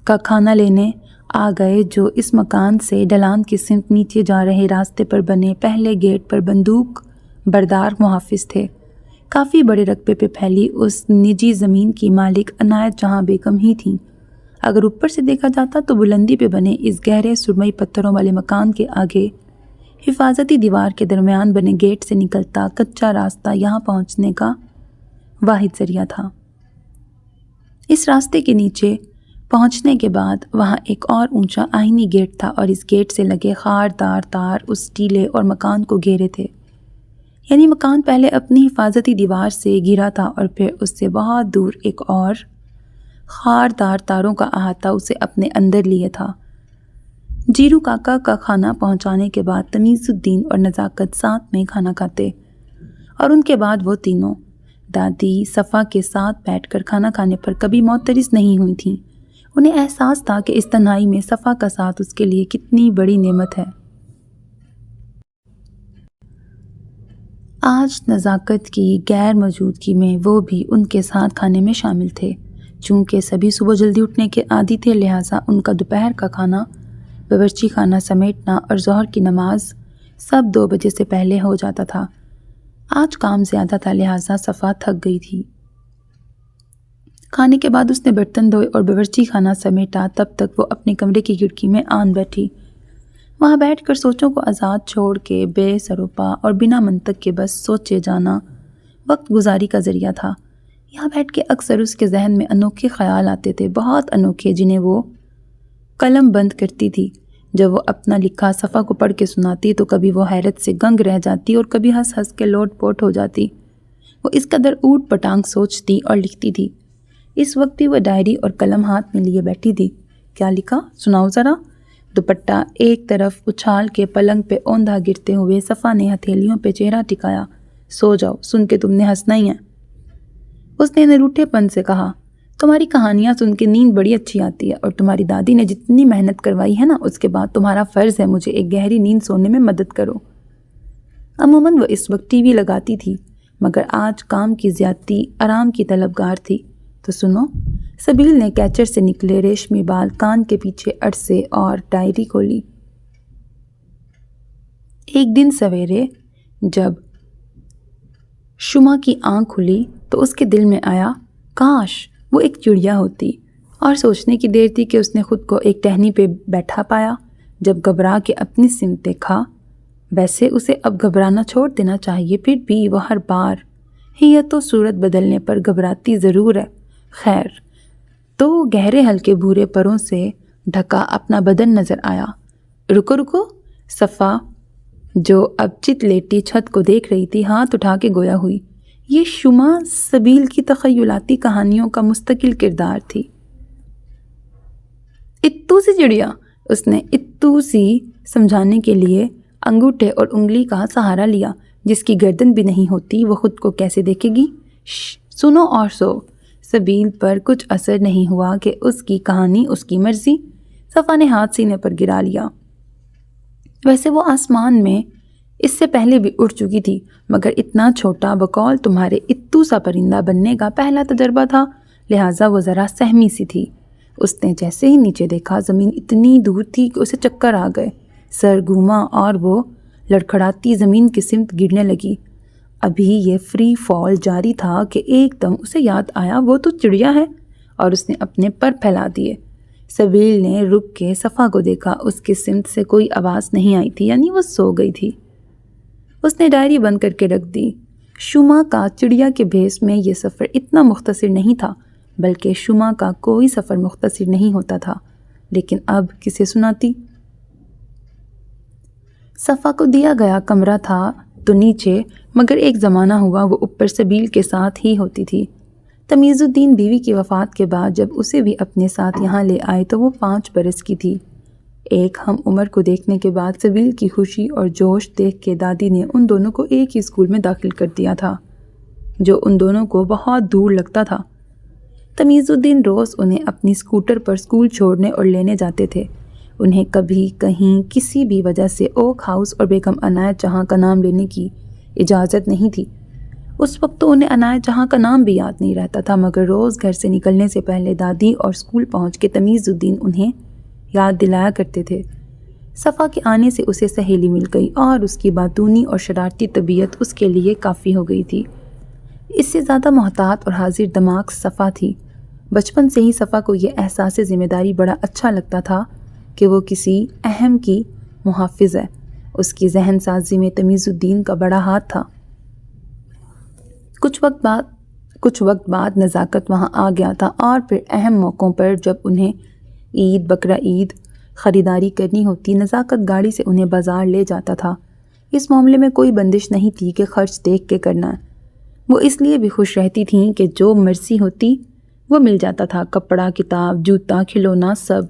کا کھانا لینے آ گئے، جو اس مکان سے ڈھلان کی سمت نیچے جا رہے راستے پر بنے پہلے گیٹ پر بندوق بردار محافظ تھے۔ کافی بڑے رقبے پہ پھیلی اس نجی زمین کی مالک عنایت جہاں بیگم ہی تھیں۔ اگر اوپر سے دیکھا جاتا تو بلندی پہ بنے اس گہرے سرمئی پتھروں والے مکان کے آگے حفاظتی دیوار کے درمیان بنے گیٹ سے نکلتا کچا راستہ یہاں پہنچنے کا واحد ذریعہ تھا۔ اس راستے کے نیچے پہنچنے کے بعد وہاں ایک اور اونچا آئینی گیٹ تھا اور اس گیٹ سے لگے خاردار تار اس ٹیلے اور مکان کو گھیرے تھے. یعنی مکان پہلے اپنی حفاظتی دیوار سے گھرا تھا اور پھر اس سے بہت دور ایک اور خاردار تاروں کا احاطہ اسے اپنے اندر لیے تھا. جیرو کاکا کا کھانا پہنچانے کے بعد تمیز الدین اور نزاکت ساتھ میں کھانا کھاتے اور ان کے بعد وہ تینوں دادی صفا کے ساتھ بیٹھ کر کھانا کھانے پر کبھی معترض نہیں ہوئی تھیں. انہیں احساس تھا کہ اس تنہائی میں صفا کا ساتھ اس کے لیے کتنی بڑی نعمت ہے. آج نزاکت کی غیر موجودگی میں وہ بھی ان کے ساتھ کھانے میں شامل تھے. چونکہ سبھی صبح جلدی اٹھنے کے عادی تھے، لہٰذا ان کا دوپہر کا کھانا، باورچی خانہ سمیٹنا اور ظہر کی نماز سب 2 بجے سے پہلے ہو جاتا تھا. آج کام زیادہ تھا، لہٰذا صفا تھک گئی تھی. کھانے کے بعد اس نے برتن دھوئے اور باورچی خانہ سمیٹا. تب تک وہ اپنے کمرے کی کھڑکی میں آن بیٹھی. وہاں بیٹھ کر سوچوں کو آزاد چھوڑ کے بے سروپا اور بنا منطق کے بس سوچے جانا وقت گزاری کا ذریعہ تھا. یہاں بیٹھ کے اکثر اس کے ذہن میں انوکھے خیال آتے تھے، بہت انوکھے، جنہیں وہ قلم بند کرتی تھی. جب وہ اپنا لکھا صفا کو پڑھ کے سناتی تو کبھی وہ حیرت سے گنگ رہ جاتی اور کبھی ہنس ہنس کے لوٹ پوٹ ہو جاتی. وہ اس قدر اوٹ پٹانگ سوچتی اور لکھتی تھی. اس وقت بھی وہ ڈائری اور قلم ہاتھ میں لیے بیٹھی تھی. کیا لکھا؟ سناؤ ذرا. دوپٹہ ایک طرف اچھال کے پلنگ پہ اوندھا گرتے ہوئے صفا نے ہتھیلیوں پہ چہرہ ٹکایا. سو جاؤ، سن کے تم نے ہنسنا ہی ہے. اس نے نروٹھے پن سے کہا، تمہاری کہانیاں سن کے نیند بڑی اچھی آتی ہے، اور تمہاری دادی نے جتنی محنت کروائی ہے نا، اس کے بعد تمہارا فرض ہے مجھے ایک گہری نیند سونے میں مدد کرو. عموماً وہ اس وقت ٹی وی لگاتی تھی، مگر آج کام کی زیادتی آرام کی طلبگار تھی. تو سنو. سبیل نے کیچر سے نکلے ریشمی بال کان کے پیچھے اڑسے اور ڈائری کھولی. ایک دن سویرے جب شما کی آنکھ کھلی تو اس کے دل میں آیا، کاش وہ ایک چڑیا ہوتی. اور سوچنے کی دیر تھی کہ اس نے خود کو ایک ٹہنی پہ بیٹھا پایا. جب گھبرا کے اپنی سمت دیکھا، ویسے اسے اب گھبرانا چھوڑ دینا چاہیے، پھر بھی وہ ہر بار ہیئت و صورت بدلنے پر گھبراتی ضرور ہے. خیر، تو گہرے ہلکے بھورے پروں سے ڈھکا اپنا بدن نظر آیا. رکو رکو. صفا جو اب چت لیٹی چھت کو دیکھ رہی تھی، ہاتھ اٹھا کے گویا ہوئی. یہ شما سبیل کی تخیلاتی کہانیوں کا مستقل کردار تھی. اتو سی چڑیا. اس نے اتو سی سمجھانے کے لیے انگوٹھے اور انگلی کا سہارا لیا. جس کی گردن بھی نہیں ہوتی وہ خود کو کیسے دیکھے گی؟ سنو اور سو. سبیل پر کچھ اثر نہیں ہوا کہ اس کی کہانی اس کی مرضی. صفا نے ہاتھ سینے پر گرا لیا. ویسے وہ آسمان میں اس سے پہلے بھی اڑ چکی تھی، مگر اتنا چھوٹا بقول تمہارے اتو سا پرندہ بننے کا پہلا تجربہ تھا، لہٰذا وہ ذرا سہمی سی تھی. اس نے جیسے ہی نیچے دیکھا، زمین اتنی دور تھی کہ اسے چکر آ گئے. سر گھوما اور وہ لڑکھڑاتی زمین کی سمت گرنے لگی. ابھی یہ فری فال جاری تھا کہ ایک دم اسے یاد آیا، وہ تو چڑیا ہے، اور اس نے اپنے پر پھیلا دیے. سبیل نے رک کے صفا کو دیکھا. اس کی سمت سے کوئی آواز نہیں آئی تھی، یعنی وہ سو گئی تھی. اس نے ڈائری بند کر کے رکھ دی. شما کا چڑیا کے بھیس میں یہ سفر اتنا مختصر نہیں تھا، بلکہ شما کا کوئی سفر مختصر نہیں ہوتا تھا. لیکن اب کسے سناتی؟ صفا کو دیا گیا کمرہ تھا تو نیچے، مگر ایک زمانہ ہوا وہ اوپر سبیل کے ساتھ ہی ہوتی تھی. تمیز الدین بیوی کی وفات کے بعد جب اسے بھی اپنے ساتھ یہاں لے آئے تو وہ 5 برس کی تھی. ایک ہم عمر کو دیکھنے کے بعد سبیل کی خوشی اور جوش دیکھ کے دادی نے ان دونوں کو ایک ہی اسکول میں داخل کر دیا تھا، جو ان دونوں کو بہت دور لگتا تھا. تمیز الدین روز انہیں اپنی اسکوٹر پر اسکول چھوڑنے اور لینے جاتے تھے. انہیں کبھی کہیں کسی بھی وجہ سے اوک ہاؤس اور بیگم عنایت جہاں کا نام لینے کی اجازت نہیں تھی. اس وقت تو انہیں عنایت جہاں کا نام بھی یاد نہیں رہتا تھا، مگر روز گھر سے نکلنے سے پہلے دادی اور اسکول پہنچ کے تمیز الدین انہیں یاد دلایا کرتے تھے. صفا کے آنے سے اسے سہیلی مل گئی اور اس کی باتونی اور شرارتی طبیعت اس کے لیے کافی ہو گئی تھی. اس سے زیادہ محتاط اور حاضر دماغ صفا تھی. بچپن سے ہی صفا کو یہ احساس ذمہ داری بڑا اچھا لگتا تھا کہ وہ کسی اہم کی محافظ ہے. اس کی ذہن سازی میں تمیز الدین کا بڑا ہاتھ تھا. کچھ وقت بعد نزاکت وہاں آ گیا تھا اور پھر اہم موقعوں پر جب انہیں عید بقرہ عید خریداری کرنی ہوتی نزاکت گاڑی سے انہیں بازار لے جاتا تھا۔ اس معاملے میں کوئی بندش نہیں تھی کہ خرچ دیکھ کے کرنا ہے۔ وہ اس لیے بھی خوش رہتی تھیں کہ جو مرضی ہوتی وہ مل جاتا تھا، کپڑا، کتاب، جوتا، کھلونا، سب۔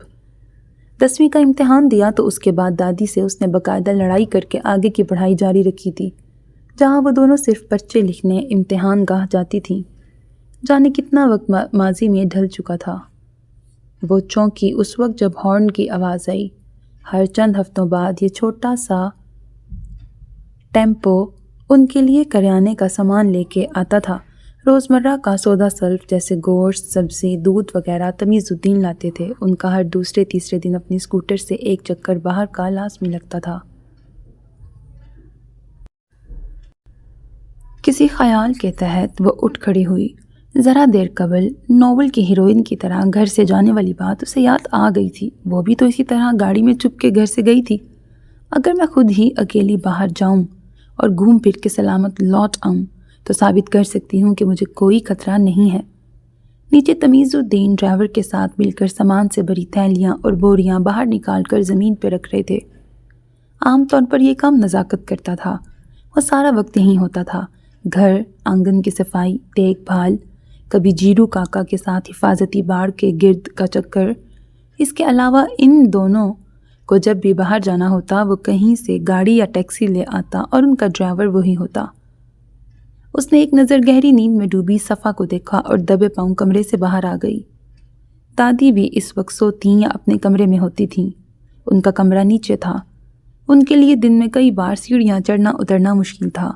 10ویں کا امتحان دیا تو اس کے بعد دادی سے اس نے باقاعدہ لڑائی کر کے آگے کی پڑھائی جاری رکھی تھی، جہاں وہ دونوں صرف پرچے لکھنے امتحان گاہ جاتی تھیں۔ جانے کتنا وقت ماضی میں ڈھل چکا تھا۔ وہ چونکی اس وقت جب ہارن کی آواز آئی۔ ہر چند ہفتوں بعد یہ چھوٹا سا ٹیمپو ان کے لیے کریانے کا سامان لے کے آتا تھا۔ روزمرہ کا سودا سلف جیسے گوشت، سبزی، دودھ وغیرہ تمیز الدین لاتے تھے۔ ان کا ہر دوسرے تیسرے دن اپنی اسکوٹر سے ایک چکر باہر کا لازمی لگتا تھا۔ کسی خیال کے تحت وہ اٹھ کھڑی ہوئی۔ ذرا دیر قبل ناول کی ہیروئن کی طرح گھر سے جانے والی بات اسے یاد آ گئی تھی۔ وہ بھی تو اسی طرح گاڑی میں چپ کے گھر سے گئی تھی۔ اگر میں خود ہی اکیلی باہر جاؤں اور گھوم پھر کے سلامت لوٹ آؤں تو ثابت کر سکتی ہوں کہ مجھے کوئی خطرہ نہیں ہے۔ نیچے تمیز الدین ڈرائیور کے ساتھ مل کر سامان سے بھری تھیلیاں اور بوریاں باہر نکال کر زمین پہ رکھ رہے تھے۔ عام طور پر یہ کام نزاکت کرتا تھا۔ وہ سارا وقت یہیں ہوتا تھا، گھر آنگن کی صفائی، دیکھ بھال، کبھی جیرو کاکا کے ساتھ حفاظتی باڑ کے گرد کا چکر۔ اس کے علاوہ ان دونوں کو جب بھی باہر جانا ہوتا وہ کہیں سے گاڑی یا ٹیکسی لے آتا اور ان کا ڈرائیور وہی ہوتا۔ اس نے ایک نظر گہری نیند میں ڈوبی صفا کو دیکھا اور دبے پاؤں کمرے سے باہر آ گئی۔ دادی بھی اس وقت سوتیں یا اپنے کمرے میں ہوتی تھیں۔ ان کا کمرہ نیچے تھا۔ ان کے لیے دن میں کئی بار سیڑھیاں چڑھنا اترنا مشکل تھا۔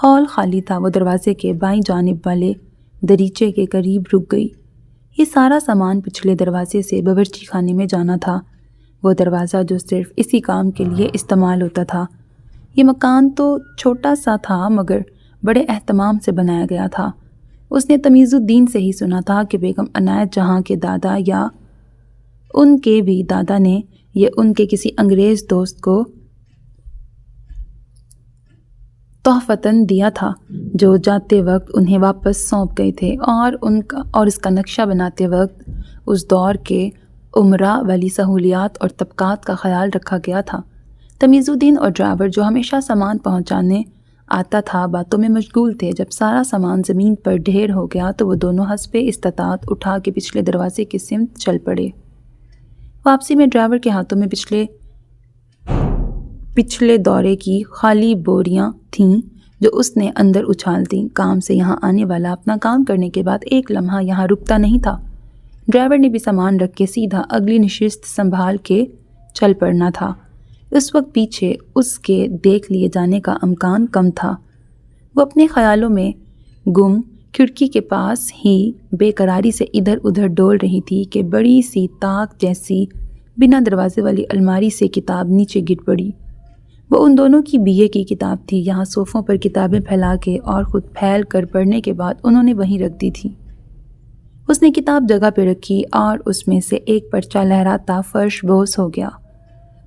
ہال خالی تھا۔ وہ دروازے کے بائیں جانب والے دریچے کے قریب رک گئی۔ یہ سارا سامان پچھلے دروازے سے باورچی خانے میں جانا تھا، وہ دروازہ جو صرف اسی کام کے لیے استعمال ہوتا تھا۔ یہ مکان تو چھوٹا سا تھا مگر بڑے اہتمام سے بنایا گیا تھا۔ اس نے تمیز الدین سے ہی سنا تھا کہ بیگم عنایت جہاں کے دادا یا ان کے بھی دادا نے یہ ان کے کسی انگریز دوست کو تحفتاً دیا تھا، جو جاتے وقت انہیں واپس سونپ گئے تھے، اور اس کا نقشہ بناتے وقت اس دور کے امراء والی سہولیات اور طبقات کا خیال رکھا گیا تھا۔ تمیز الدین اور ڈرائیور جو ہمیشہ سامان پہنچانے آتا تھا باتوں میں مشغول تھے۔ جب سارا سامان زمین پر ڈھیر ہو گیا تو وہ دونوں حسب استطاعت اٹھا کے پچھلے دروازے کی سمت چل پڑے۔ واپسی میں ڈرائیور کے ہاتھوں میں پچھلے دورے کی خالی بوریاں تھیں جو اس نے اندر اچھال دیں۔ کام سے یہاں آنے والا اپنا کام کرنے کے بعد ایک لمحہ یہاں رکتا نہیں تھا۔ ڈرائیور نے بھی سامان رکھ کے سیدھا اگلی نشست سنبھال کے چل پڑنا تھا۔ اس وقت پیچھے اس کے دیکھ لیے جانے کا امکان کم تھا۔ وہ اپنے خیالوں میں گم کھڑکی کے پاس ہی بے قراری سے ادھر ادھر ڈول رہی تھی کہ بڑی سی تاک جیسی بنا دروازے والی الماری سے کتاب نیچے گر پڑی۔ وہ ان دونوں کی BA کی کتاب تھی۔ یہاں صوفوں پر کتابیں پھیلا کے اور خود پھیل کر پڑھنے کے بعد انہوں نے وہیں رکھ دی تھی۔ اس نے کتاب جگہ پہ رکھی اور اس میں سے ایک پرچہ لہراتا فرش بوس ہو گیا۔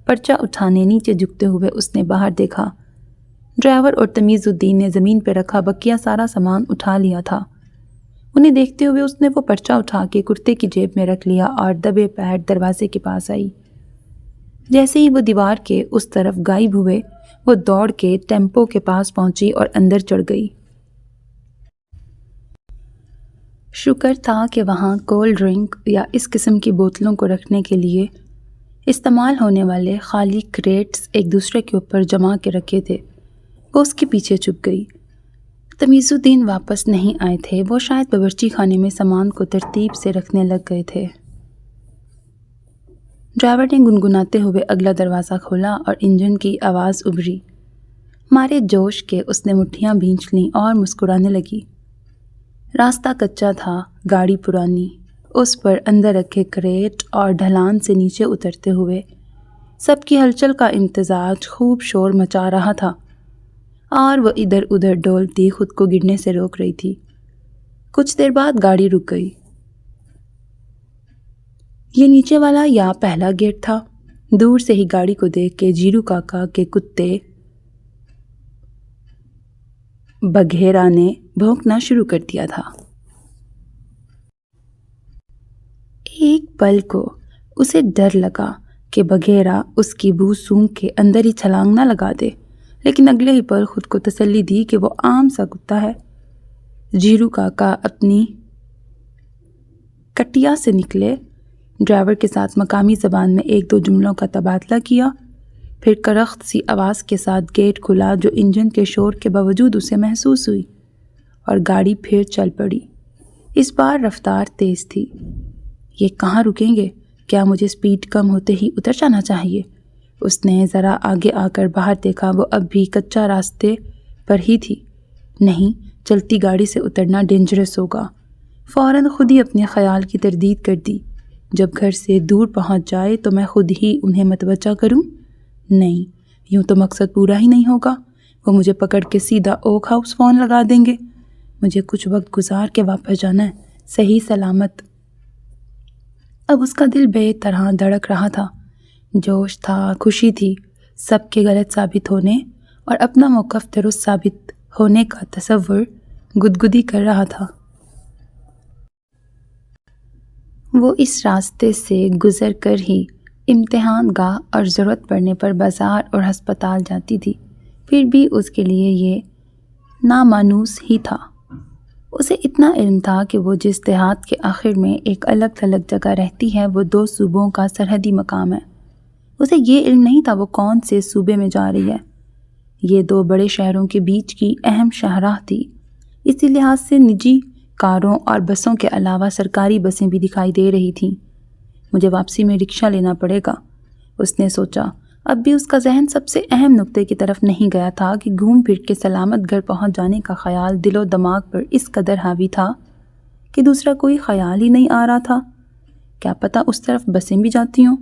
پرچہ اٹھانے نیچے جھکتے ہوئے اس نے باہر دیکھا۔ ڈرائیور اور تمیز الدین نے زمین پہ رکھا بقیہ سارا سامان اٹھا لیا تھا۔ انہیں دیکھتے ہوئے اس نے وہ پرچہ اٹھا کے کرتے کی جیب میں رکھ لیا اور دبے پیر دروازے کے پاس آئی۔ جیسے ہی وہ دیوار کے اس طرف غائب ہوئے وہ دوڑ کے ٹیمپو کے پاس پہنچی اور اندر چڑھ گئی۔ شکر تھا کہ وہاں کولڈ ڈرنک یا اس قسم کی بوتلوں کو رکھنے کے لیے استعمال ہونے والے خالی کریٹس ایک دوسرے کے اوپر جما کے رکھے تھے۔ وہ اس کے پیچھے چھپ گئی۔ تمیز الدین واپس نہیں آئے تھے۔ وہ شاید باورچی خانے میں سامان کو ترتیب سے رکھنے لگ گئے تھے۔ ڈرائیور نے گنگناتے ہوئے اگلا دروازہ کھولا اور انجن کی آواز ابھری۔ مارے جوش کے اس نے مٹھیاں بھینچ لیں اور مسکرانے لگی۔ راستہ کچا تھا، گاڑی پرانی، اس پر اندر رکھے کریٹ اور ڈھلان سے نیچے اترتے ہوئے سب کی ہلچل کا امتزاج خوب شور مچا رہا تھا، اور وہ ادھر ادھر ڈولتی خود کو گرنے سے روک رہی تھی۔ کچھ دیر بعد گاڑی رک گئی۔ یہ نیچے والا یا پہلا گیٹ تھا؟ دور سے ہی گاڑی کو دیکھ کے جیرو کاکا کے کتے بگھیرا نے بھونکنا شروع کر دیا تھا۔ ایک پل کو اسے ڈر لگا کہ بغیرہ اس کی بو سونگھ کے اندر ہی چھلانگ نہ لگا دے، لیکن اگلے ہی پل خود کو تسلی دی کہ وہ عام سا کتا ہے۔ جیرو کاکا اپنی کٹیا سے نکلے، ڈرائیور کے ساتھ مقامی زبان میں ایک دو جملوں کا تبادلہ کیا، پھر کرخت سی آواز کے ساتھ گیٹ کھلا جو انجن کے شور کے باوجود اسے محسوس ہوئی، اور گاڑی پھر چل پڑی۔ اس بار رفتار تیز تھی۔ یہ کہاں رکیں گے؟ کیا مجھے سپیڈ کم ہوتے ہی اتر جانا چاہیے؟ اس نے ذرا آگے آ کر باہر دیکھا، وہ اب بھی کچا راستے پر ہی تھی۔ نہیں، چلتی گاڑی سے اترنا ڈینجرس ہوگا۔ فوراً خود ہی اپنے خیال کی تردید کر دی، جب گھر سے دور پہنچ جائے تو میں خود ہی انہیں متوجہ کروں؟ نہیں، یوں تو مقصد پورا ہی نہیں ہوگا۔ وہ مجھے پکڑ کے سیدھا اوک ہاؤس فون لگا دیں گے۔ مجھے کچھ وقت گزار کے واپس جانا ہے، صحیح سلامت۔ اب اس کا دل بے طرح دھڑک رہا تھا، جوش تھا، خوشی تھی، سب کے غلط ثابت ہونے اور اپنا موقف درست ثابت ہونے کا تصور گدگدی کر رہا تھا۔ وہ اس راستے سے گزر کر ہی امتحان گاہ اور ضرورت پڑنے پر بازار اور ہسپتال جاتی تھی، پھر بھی اس کے لیے یہ نامانوس ہی تھا۔ اسے اتنا علم تھا کہ وہ جس دیہات کے آخر میں ایک الگ تھلگ جگہ رہتی ہے وہ 2 صوبوں کا سرحدی مقام ہے۔ اسے یہ علم نہیں تھا وہ کون سے صوبے میں جا رہی ہے۔ یہ 2 بڑے شہروں کے بیچ کی اہم شاہراہ تھی، اسی لحاظ سے نجی کاروں اور بسوں کے علاوہ سرکاری بسیں بھی دکھائی دے رہی تھیں۔ مجھے واپسی میں رکشہ لینا پڑے گا، اس نے سوچا۔ اب بھی اس کا ذہن سب سے اہم نقطے کی طرف نہیں گیا تھا کہ گھوم پھر کے سلامت گھر پہنچ جانے کا خیال دل و دماغ پر اس قدر حاوی تھا کہ دوسرا کوئی خیال ہی نہیں آ رہا تھا۔ کیا پتہ اس طرف بسیں بھی جاتی ہوں؟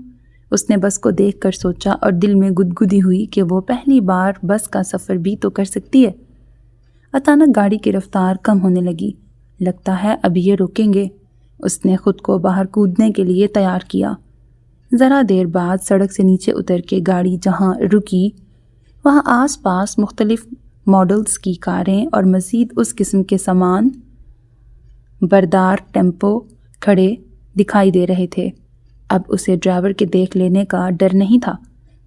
اس نے بس کو دیکھ کر سوچا اور دل میں گدگدی ہوئی کہ وہ پہلی بار بس کا سفر بھی تو کر سکتی ہے۔ اچانک گاڑی کی رفتار کم ہونے لگی۔ لگتا ہے اب یہ رکیں گے۔ اس نے خود کو باہر کودنے کے لیے تیار کیا۔ ذرا دیر بعد سڑک سے نیچے اتر کے گاڑی جہاں رکی وہاں آس پاس مختلف ماڈلز کی کاریں اور مزید اس قسم کے سامان بردار ٹیمپو کھڑے دکھائی دے رہے تھے۔ اب اسے ڈرائیور کے دیکھ لینے کا ڈر نہیں تھا۔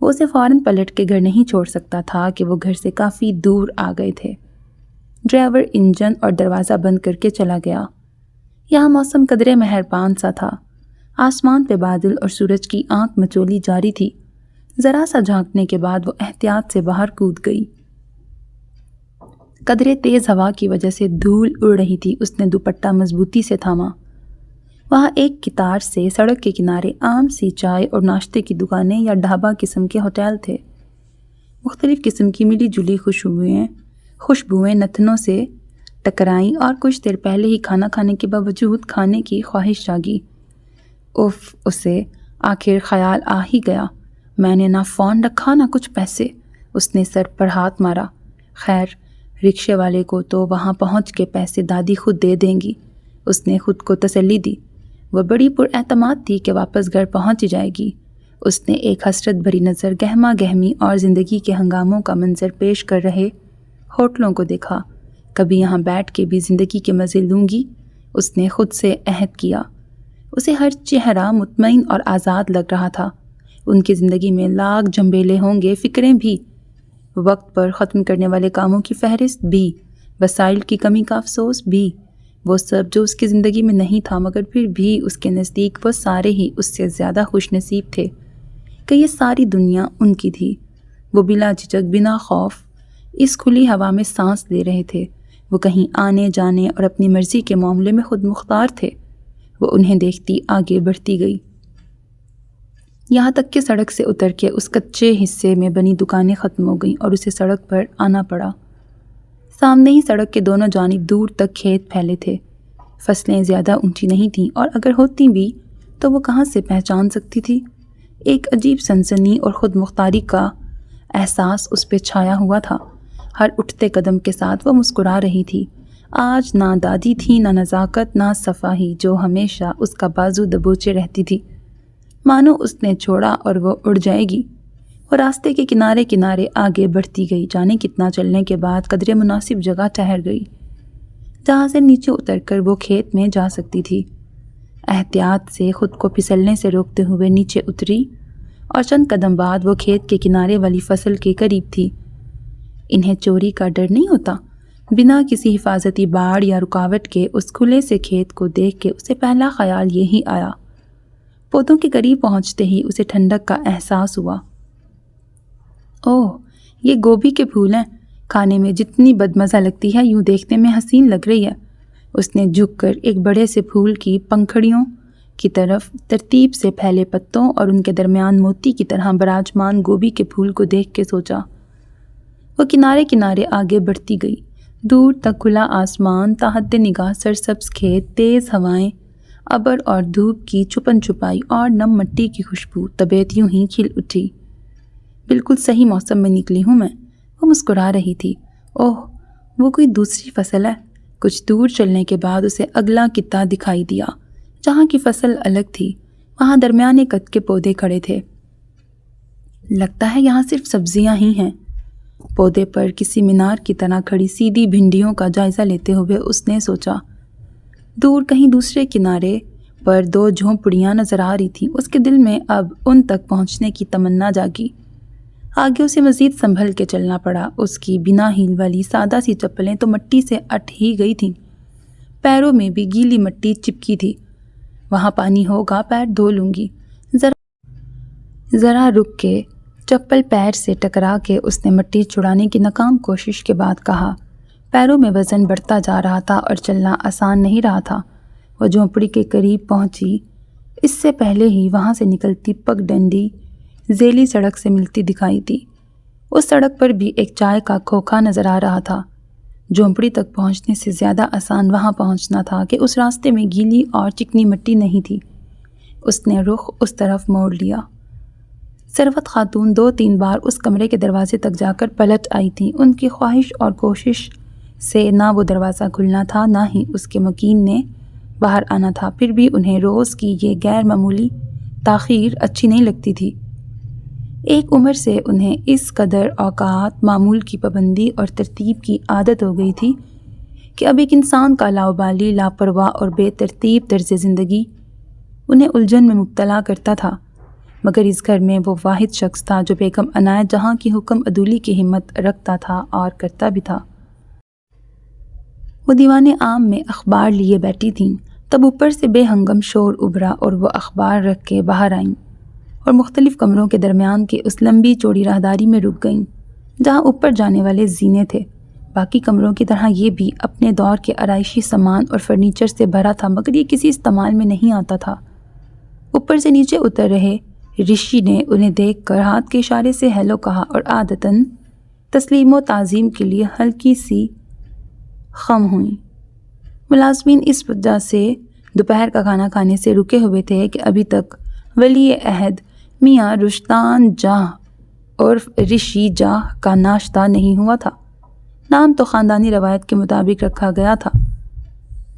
وہ اسے فوراً پلٹ کے گھر نہیں چھوڑ سکتا تھا کہ وہ گھر سے کافی دور آ گئے تھے۔ ڈرائیور انجن اور دروازہ بند کر کے چلا گیا۔ یہاں موسم قدرے مہربان سا تھا۔ آسمان پہ بادل اور سورج کی آنکھ مچولی جاری تھی۔ ذرا سا جھانکنے کے بعد وہ احتیاط سے باہر کود گئی۔ قدرے تیز ہوا کی وجہ سے دھول اڑ رہی تھی۔ اس نے دوپٹہ مضبوطی سے تھاما۔ وہاں ایک قطار سے سڑک کے کنارے عام سی چائے اور ناشتے کی دکانیں یا ڈھابا قسم کے ہوٹل تھے۔ مختلف قسم کی ملی جلی خوشبوئیں نتنوں سے ٹکرائیں اور کچھ دیر پہلے ہی کھانا کھانے کے باوجود کھانے کی خواہش جاگی۔ اسے آخر خیال آ ہی گیا، میں نے نہ فون رکھا نہ کچھ پیسے۔ اس نے سر پر ہاتھ مارا۔ خیر، رکشے والے کو تو وہاں پہنچ کے پیسے دادی خود دے دیں گی، اس نے خود کو تسلی دی۔ وہ بڑی پر اعتماد تھی کہ واپس گھر پہنچ جائے گی۔ اس نے ایک حسرت بھری نظر گہما گہمی اور زندگی کے ہنگاموں کا منظر پیش کر رہے ہوٹلوں کو دیکھا۔ کبھی یہاں بیٹھ کے بھی زندگی کے مزے لوں گی، اس نے خود سے عہد کیا۔ اسے ہر چہرہ مطمئن اور آزاد لگ رہا تھا۔ ان کی زندگی میں لاکھ جھنبیلے ہوں گے، فکریں بھی، وقت پر ختم کرنے والے کاموں کی فہرست بھی، وسائل کی کمی کا افسوس بھی، وہ سب جو اس کی زندگی میں نہیں تھا، مگر پھر بھی اس کے نزدیک وہ سارے ہی اس سے زیادہ خوش نصیب تھے کہ یہ ساری دنیا ان کی تھی۔ وہ بلا جھجک، بنا خوف اس کھلی ہوا میں سانس لے رہے تھے۔ وہ کہیں آنے جانے اور اپنی مرضی کے معاملے میں خود مختار تھے۔ وہ انہیں دیکھتی آگے بڑھتی گئی، یہاں تک کہ سڑک سے اتر کے اس کچے حصے میں بنی دکانیں ختم ہو گئیں اور اسے سڑک پر آنا پڑا۔ سامنے ہی سڑک کے دونوں جانب دور تک کھیت پھیلے تھے۔ فصلیں زیادہ اونچی نہیں تھیں اور اگر ہوتی بھی تو وہ کہاں سے پہچان سکتی تھی۔ ایک عجیب سنسنی اور خود مختاری کا احساس اس پہ چھایا ہوا تھا۔ ہر اٹھتے قدم کے ساتھ وہ مسکرا رہی تھی۔ آج نہ دادی تھی، نہ نزاکت، نہ صفائی جو ہمیشہ اس کا بازو دبوچے رہتی تھی، مانو اس نے چھوڑا اور وہ اڑ جائے گی۔ وہ راستے کے کنارے کنارے آگے بڑھتی گئی، جانے کتنا چلنے کے بعد قدرے مناسب جگہ ٹھہر گئی جہاں سے نیچے اتر کر وہ کھیت میں جا سکتی تھی۔ احتیاط سے خود کو پھسلنے سے روکتے ہوئے نیچے اتری اور چند قدم بعد وہ کھیت کے کنارے والی فصل کے قریب تھی۔ انہیں چوری کا ڈر نہیں ہوتا؟ بنا کسی حفاظتی باڑ یا رکاوٹ کے اس کھلے سے کھیت کو دیکھ کے اسے پہلا خیال یہی آیا۔ پودوں کے قریب پہنچتے ہی اسے ٹھنڈک کا احساس ہوا۔ اوہ، یہ گوبھی کے پھول ہیں، کھانے میں جتنی بدمزہ لگتی ہے یوں دیکھنے میں حسین لگ رہی ہے۔ اس نے جھک کر ایک بڑے سے پھول کی پنکھڑیوں کی طرف ترتیب سے پھیلے پتوں اور ان کے درمیان موتی کی طرح براجمان گوبھی کے پھول کو دیکھ کے سوچا۔ وہ کنارے کنارے آگے بڑھتی گئی، دور تک کھلا آسمان، تاحد نگاہ سرسبز کھیت، تیز ہوائیں، ابر اور دھوپ کی چھپن چھپائی اور نم مٹی کی خوشبو۔ طبیعت یوں ہی کھل اٹھی۔ بالکل صحیح موسم میں نکلی ہوں میں، وہ مسکرا رہی تھی۔ اوہ، وہ کوئی دوسری فصل ہے۔ کچھ دور چلنے کے بعد اسے اگلا خطہ دکھائی دیا، جہاں کی فصل الگ تھی۔ وہاں درمیانے قد کے پودے کھڑے تھے۔ لگتا ہے یہاں صرف سبزیاں ہی ہیں۔ پودے پر کسی مینار کی طرح کھڑی سیدھی بھنڈیوں کا جائزہ لیتے ہوئے اس نے سوچا۔ دور کہیں دوسرے کنارے پر 2 جھونپڑیاں نظر آ رہی تھیں۔ اس کے دل میں اب ان تک پہنچنے کی تمنا جاگی۔ آگے اسے مزید سنبھل کے چلنا پڑا۔ اس کی بنا ہیل والی سادہ سی چپلیں تو مٹی سے اٹ ہی گئی تھیں، پیروں میں بھی گیلی مٹی چپکی تھی۔ وہاں پانی ہوگا، پیر دھو لوں گی۔ ذرا رک کے چپل پیر سے ٹکرا کے اس نے مٹی چھڑانے کی ناکام کوشش کے بعد کہا۔ پیروں میں وزن بڑھتا جا رہا تھا اور چلنا آسان نہیں رہا تھا۔ وہ جھونپڑی کے قریب پہنچی۔ اس سے پہلے ہی وہاں سے نکلتی پگ ڈنڈی ذیلی سڑک سے ملتی دکھائی تھی۔ اس سڑک پر بھی ایک چائے کا کھوکھا نظر آ رہا تھا۔ جھونپڑی تک پہنچنے سے زیادہ آسان وہاں پہنچنا تھا کہ اس راستے میں گیلی اور چکنی مٹی نہیں تھی۔ اس نے رخ اس طرف موڑ لیا۔ ثروت خاتون 2-3 بار اس کمرے کے دروازے تک جا کر پلٹ آئی تھیں۔ ان کی خواہش اور کوشش سے نہ وہ دروازہ کھلنا تھا، نہ ہی اس کے مکین نے باہر آنا تھا۔ پھر بھی انہیں روز کی یہ غیر معمولی تاخیر اچھی نہیں لگتی تھی۔ ایک عمر سے انہیں اس قدر اوقات معمول کی پابندی اور ترتیب کی عادت ہو گئی تھی کہ اب ایک انسان کا لاابالی، لاپرواہ اور بے ترتیب طرز زندگی انہیں الجھن میں مبتلا کرتا تھا۔ مگر اس گھر میں وہ واحد شخص تھا جو بیگم عنایت جہاں کی حکم عدولی کی ہمت رکھتا تھا اور کرتا بھی تھا۔ وہ دیوان عام میں اخبار لیے بیٹھی تھیں، تب اوپر سے بے ہنگم شور ابھرا اور وہ اخبار رکھ کے باہر آئیں اور مختلف کمروں کے درمیان کے اس لمبی چوڑی راہداری میں رک گئیں جہاں اوپر جانے والے زینے تھے۔ باقی کمروں کی طرح یہ بھی اپنے دور کے آرائشی سامان اور فرنیچر سے بھرا تھا، مگر یہ کسی استعمال میں نہیں آتا تھا۔ اوپر سے نیچے اتر رہے رشی نے انہیں دیکھ کر ہاتھ کے اشارے سے ہیلو کہا اور عادتاً تسلیم و تعظیم کے لیے ہلکی سی خم ہوئیں۔ ملازمین اس وجہ سے دوپہر کا کھانا کھانے سے رکے ہوئے تھے کہ ابھی تک ولی عہد میاں رشتان جاہ عرف رشی جاہ کا ناشتہ نہیں ہوا تھا۔ نام تو خاندانی روایت کے مطابق رکھا گیا تھا،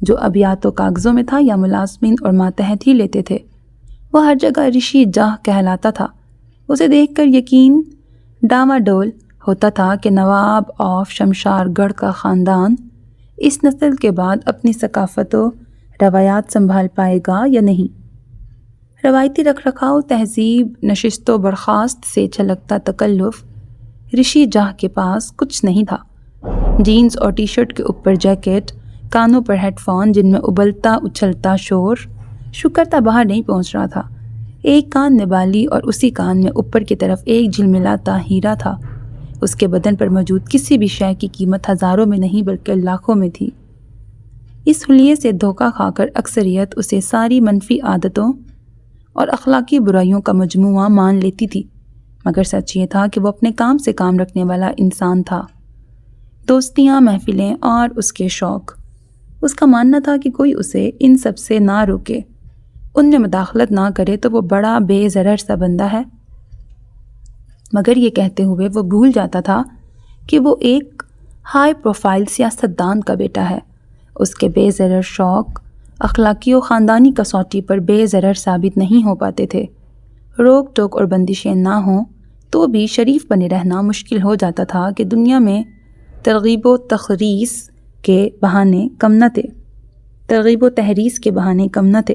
جو اب یا تو کاغذوں میں تھا یا ملازمین اور ماتحت ہی لیتے تھے۔ وہ ہر جگہ رشی جاہ کہلاتا تھا۔ اسے دیکھ کر یقین ڈاواڈول ہوتا تھا کہ نواب آف شمشار گڑھ کا خاندان اس نسل کے بعد اپنی ثقافت و روایات سنبھال پائے گا یا نہیں۔ روایتی رکھ رکھاؤ، تہذیب، نشست و برخاست سے چھلکتا تکلف رشی جاہ کے پاس کچھ نہیں تھا۔ جینز اور ٹی شرٹ کے اوپر جیکٹ، کانوں پر ہیڈ فون جن میں ابلتا اچھلتا شور شکرتا باہر نہیں پہنچ رہا تھا۔ ایک کان میں بالی اور اسی کان میں اوپر کی طرف ایک جھلملاتا ہیرا تھا۔ اس کے بدن پر موجود کسی بھی شے کی قیمت ہزاروں میں نہیں بلکہ لاکھوں میں تھی۔ اس حلیے سے دھوکہ کھا کر اکثریت اسے ساری منفی عادتوں اور اخلاقی برائیوں کا مجموعہ مان لیتی تھی، مگر سچ یہ تھا کہ وہ اپنے کام سے کام رکھنے والا انسان تھا۔ دوستیاں، محفلیں اور اس کے شوق، اس کا ماننا تھا کہ کوئی اسے ان سب سے نہ روکے، ان میں مداخلت نہ کرے تو وہ بڑا بے ضرر سا بندہ ہے۔ مگر یہ کہتے ہوئے وہ بھول جاتا تھا کہ وہ ایک ہائی پروفائل سیاستدان کا بیٹا ہے۔ اس کے بے ضرر شوق اخلاقی و خاندانی کسوٹی پر بے ضرر ثابت نہیں ہو پاتے تھے۔ روک ٹوک اور بندشیں نہ ہوں تو بھی شریف بنے رہنا مشکل ہو جاتا تھا کہ دنیا میں ترغیب و تخریص کے بہانے کم نہ تھے۔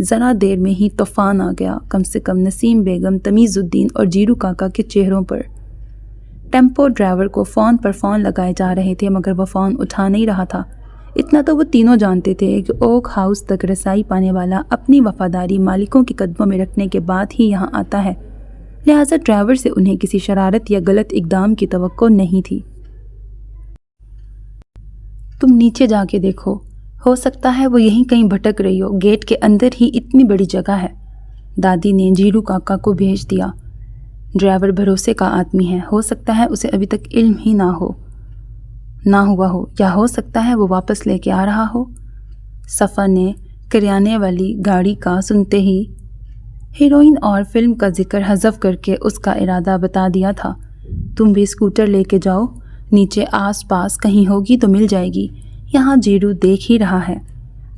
ذرا دیر میں ہی طوفان آ گیا، کم سے کم نسیم بیگم، تمیز الدین اور جیرو کاکا کے چہروں پر۔ ٹیمپو ڈرائیور کو فون پر فون لگائے جا رہے تھے مگر وہ فون اٹھا نہیں رہا تھا۔ اتنا تو وہ تینوں جانتے تھے کہ اوک ہاؤس تک رسائی پانے والا اپنی وفاداری مالکوں کے قدموں میں رکھنے کے بعد ہی یہاں آتا ہے، لہٰذا ڈرائیور سے انہیں کسی شرارت یا غلط اقدام کی توقع نہیں تھی۔ تم نیچے جا کے دیکھو، ہو سکتا ہے وہ یہیں کہیں بھٹک رہی ہو، گیٹ کے اندر ہی اتنی بڑی جگہ ہے۔ دادی نے جیرو کاکا کو بھیج دیا۔ ڈرائیور بھروسے کا آدمی ہے، ہو سکتا ہے اسے ابھی تک علم ہی نہ ہوا ہو، یا ہو سکتا ہے وہ واپس لے کے آ رہا ہو۔ صفا نے کریانے والی گاڑی کا سنتے ہی ہیروئن اور فلم کا ذکر حذف کر کے اس کا ارادہ بتا دیا تھا۔ تم بھی اسکوٹر لے کے جاؤ، نیچے آس پاس کہیں ہوگی تو مل جائے گی، یہاں جیرو دیکھ ہی رہا ہے۔